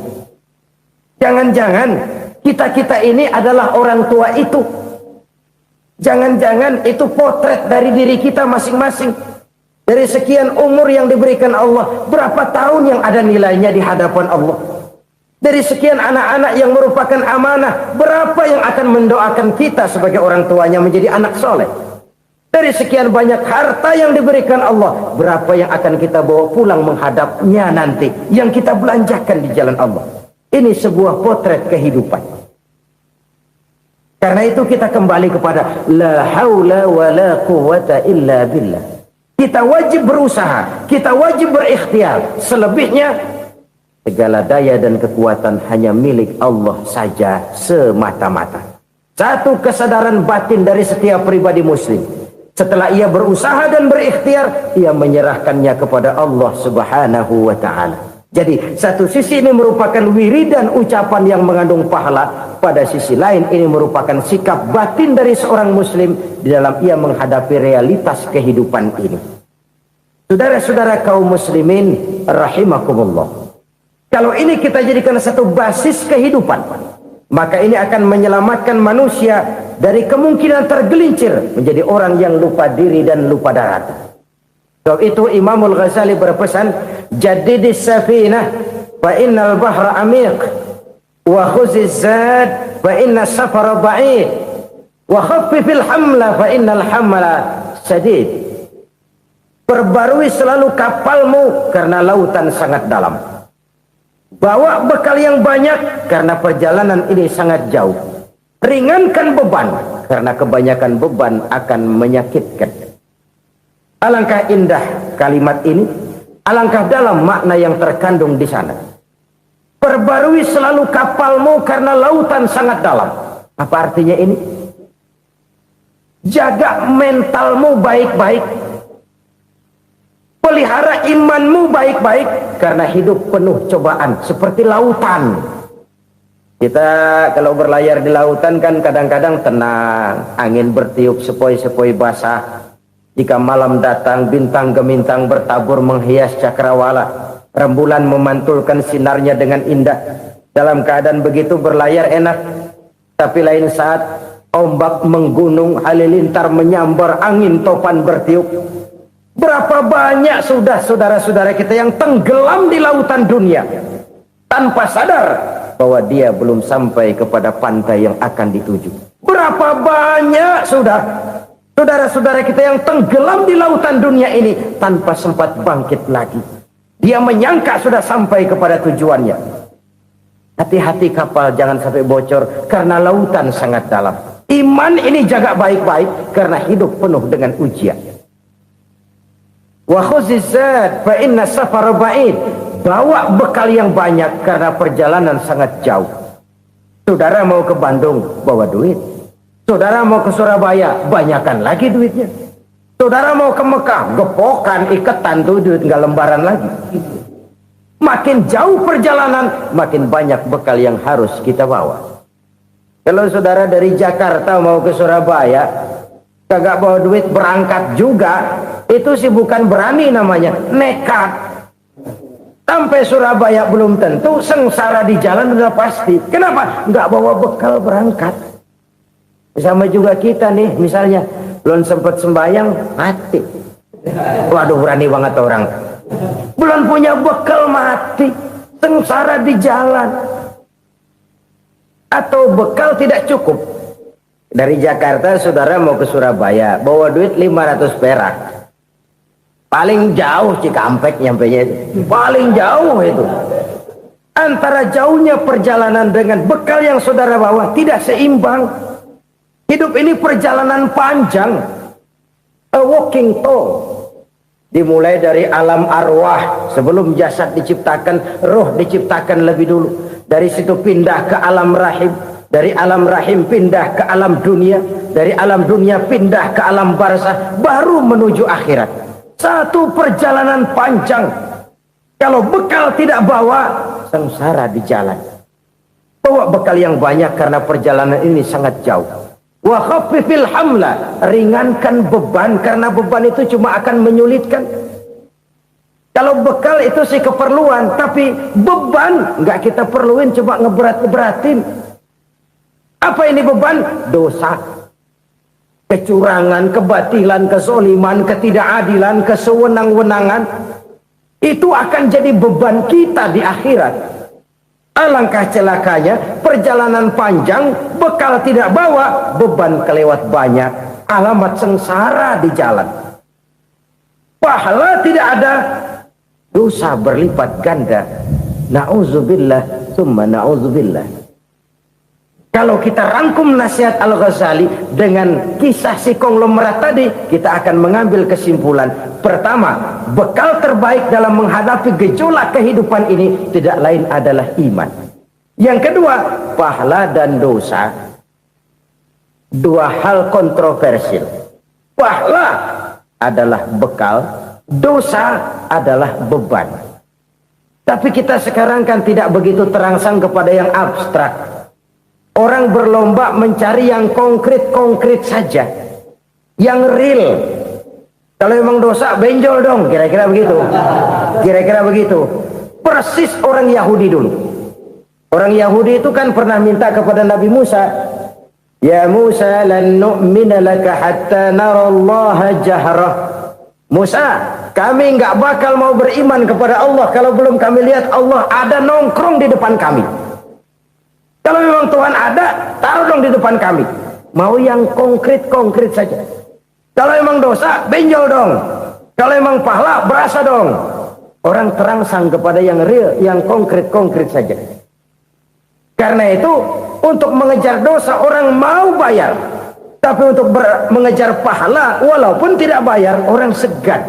Jangan-jangan kita-kita ini adalah orang tua itu. Jangan-jangan itu potret dari diri kita masing-masing. Dari sekian umur yang diberikan Allah, berapa tahun yang ada nilainya di hadapan Allah? Dari sekian anak-anak yang merupakan amanah, berapa yang akan mendoakan kita sebagai orang tuanya menjadi anak soleh? Dari sekian banyak harta yang diberikan Allah, berapa yang akan kita bawa pulang menghadapnya nanti, yang kita belanjakan di jalan Allah? Ini sebuah potret kehidupan. Karena itu kita kembali kepada la haula wa la quwwata illa billah. Kita wajib berusaha, kita wajib berikhtiar. Selebihnya, segala daya dan kekuatan hanya milik Allah saja semata-mata. Satu kesadaran batin dari setiap pribadi muslim. Setelah ia berusaha dan berikhtiar, ia menyerahkannya kepada Allah Subhanahu wa ta'ala. Jadi, satu sisi ini merupakan wiridan ucapan yang mengandung pahala. Pada sisi lain, ini merupakan sikap batin dari seorang muslim di dalam ia menghadapi realitas kehidupan ini. Saudara-saudara kaum muslimin rahimakumullah. Kalau ini kita jadikan satu basis kehidupan, maka ini akan menyelamatkan manusia dari kemungkinan tergelincir menjadi orang yang lupa diri dan lupa darat. Sebab itu Imamul Ghazali berpesan, jadidis safinah fa innal bahra amiq wa khuziz zad fa inna safara ba'id wa khaffifil hamla fa innal hamla sadid. Perbarui selalu kapalmu karena lautan sangat dalam. Bawa bekal yang banyak karena perjalanan ini sangat jauh. Ringankan beban, karena kebanyakan beban akan menyakitkan. Alangkah indah kalimat ini, alangkah dalam makna yang terkandung di sana. Perbarui selalu kapalmu karena lautan sangat dalam. Apa artinya ini? Jaga mentalmu baik-baik. Pelihara imanmu baik-baik, karena hidup penuh cobaan seperti lautan. Kita kalau berlayar di lautan kan kadang-kadang tenang, angin bertiup sepoi-sepoi basah. Jika malam datang, bintang gemintang bertabur menghias cakrawala. Rembulan memantulkan sinarnya dengan indah. Dalam keadaan begitu berlayar enak. Tapi lain saat ombak menggunung, halilintar menyambar, angin topan bertiup. Berapa banyak sudah saudara-saudara kita yang tenggelam di lautan dunia tanpa sadar bahwa dia belum sampai kepada pantai yang akan dituju. Berapa banyak sudah saudara-saudara kita yang tenggelam di lautan dunia ini tanpa sempat bangkit lagi. Dia menyangka sudah sampai kepada tujuannya. Hati-hati kapal jangan sampai bocor karena lautan sangat dalam. Iman ini jaga baik-baik karena hidup penuh dengan ujian. Wa khuzizat fa inna safar ba'id. Bawa bekal yang banyak karena perjalanan sangat jauh. Saudara mau ke Bandung, bawa duit. Saudara mau ke Surabaya, banyakkan lagi duitnya. Saudara mau ke Mekah, gepokan, iketan tuh duit, nggak lembaran lagi. Makin jauh perjalanan, makin banyak bekal yang harus kita bawa. Kalau saudara dari Jakarta mau ke Surabaya, kagak bawa duit berangkat juga, itu sih bukan berani namanya, nekat. Sampai Surabaya belum tentu, sengsara di jalan udah pasti. Kenapa? Nggak bawa bekal berangkat. Sama juga kita nih, misalnya belum sempat sembahyang, mati. Waduh, berani banget orang. Belum punya bekal, mati. Sengsara di jalan. Atau bekal tidak cukup. Dari Jakarta saudara mau ke Surabaya, bawa duit 500 perak. Paling jauh Cikampek nyampenya itu. Paling jauh itu. Antara jauhnya perjalanan dengan bekal yang saudara bawa tidak seimbang. Hidup ini perjalanan panjang. A walking tour. Dimulai dari alam arwah. Sebelum jasad diciptakan, roh diciptakan lebih dulu. Dari situ pindah ke alam rahim. Dari alam rahim pindah ke alam dunia. Dari alam dunia pindah ke alam barzah. Baru menuju akhirat. Satu perjalanan panjang. Kalau bekal tidak bawa, sengsara di jalan. Bawa bekal yang banyak karena perjalanan ini sangat jauh. Wa khaffifil hamla, ringankan beban karena beban itu cuma akan menyulitkan. Kalau bekal itu sih keperluan, tapi beban nggak kita perluin, cuma ngeberat-beratin. Apa ini beban? Dosa. Kecurangan, kebatilan, kezoliman, ketidakadilan, kesewenang-wenangan. Itu akan jadi beban kita di akhirat. Alangkah celakanya, perjalanan panjang, bekal tidak bawa, beban kelewat banyak. Alamat sengsara di jalan. Pahala tidak ada, dosa berlipat ganda. Na'udzubillah, summa na'udzubillah. Kalau kita rangkum nasihat Al-Ghazali dengan kisah si konglomerat tadi, kita akan mengambil kesimpulan. Pertama, bekal terbaik dalam menghadapi gejolak kehidupan ini tidak lain adalah iman. Yang kedua, pahala dan dosa. Dua hal kontroversial. Pahala adalah bekal, dosa adalah beban. Tapi kita sekarang kan tidak begitu terangsang kepada yang abstrak. Orang berlomba mencari yang konkret-konkret saja. Yang real. Kalau memang dosa, benjol dong. Kira-kira begitu. Kira-kira begitu. Persis orang Yahudi dulu. Orang Yahudi itu kan pernah minta kepada Nabi Musa. Ya Musa, lan nu'mina laka hatta narallaha jahrah. Musa, kami nggak bakal mau beriman kepada Allah kalau belum kami lihat Allah ada nongkrong di depan kami. Kalau memang Tuhan ada, taruh dong di depan kami. Mau yang konkret-konkret saja. Kalau memang dosa, benjol dong. Kalau memang pahala, berasa dong. Orang terangsang kepada yang real, yang konkret-konkret saja. Karena itu untuk mengejar dosa orang mau bayar, tapi untuk mengejar pahala walaupun tidak bayar orang segan.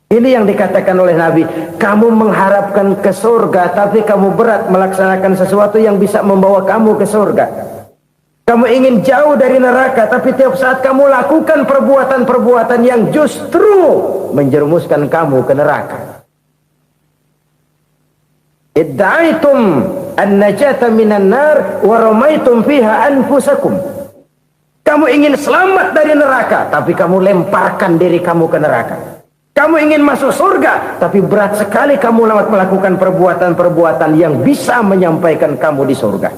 Ini yang dikatakan oleh Nabi, kamu mengharapkan ke surga tapi kamu berat melaksanakan sesuatu yang bisa membawa kamu ke surga. Kamu ingin jauh dari neraka, tapi tiap saat kamu lakukan perbuatan-perbuatan yang justru menjerumuskan kamu ke neraka. Idda'aitum an-najata minan nar wa ramaitum fiha anfusakum. Kamu ingin selamat dari neraka, tapi kamu lemparkan diri kamu ke neraka. Kamu ingin masuk surga, tapi berat sekali kamu melakukan perbuatan-perbuatan yang bisa menyampaikan kamu di surga.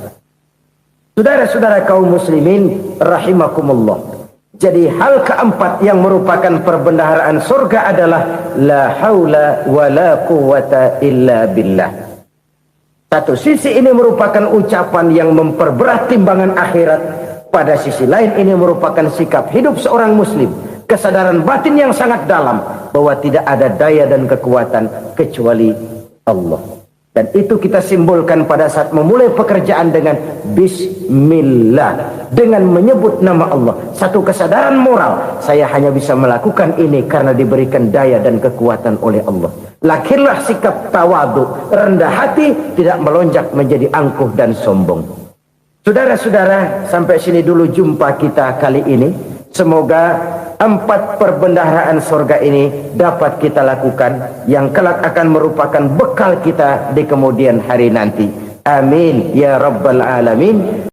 Saudara-saudara kaum muslimin rahimakumullah. Jadi hal keempat yang merupakan perbendaharaan surga adalah la haula wa la quwwata illa billah. Satu sisi ini merupakan ucapan yang memperberat timbangan akhirat. Pada sisi lain ini merupakan sikap hidup seorang muslim. Kesadaran batin yang sangat dalam bahwa tidak ada daya dan kekuatan kecuali Allah. Dan itu kita simbolkan pada saat memulai pekerjaan dengan Bismillah, dengan menyebut nama Allah. Satu kesadaran moral, saya hanya bisa melakukan ini karena diberikan daya dan kekuatan oleh Allah. Lahirlah sikap tawadu, rendah hati, tidak melonjak menjadi angkuh dan sombong. Saudara-saudara, sampai sini dulu jumpa kita kali ini. Semoga 4 perbendaharaan surga ini dapat kita lakukan, yang kelak akan merupakan bekal kita di kemudian hari nanti. Amin ya rabbal alamin.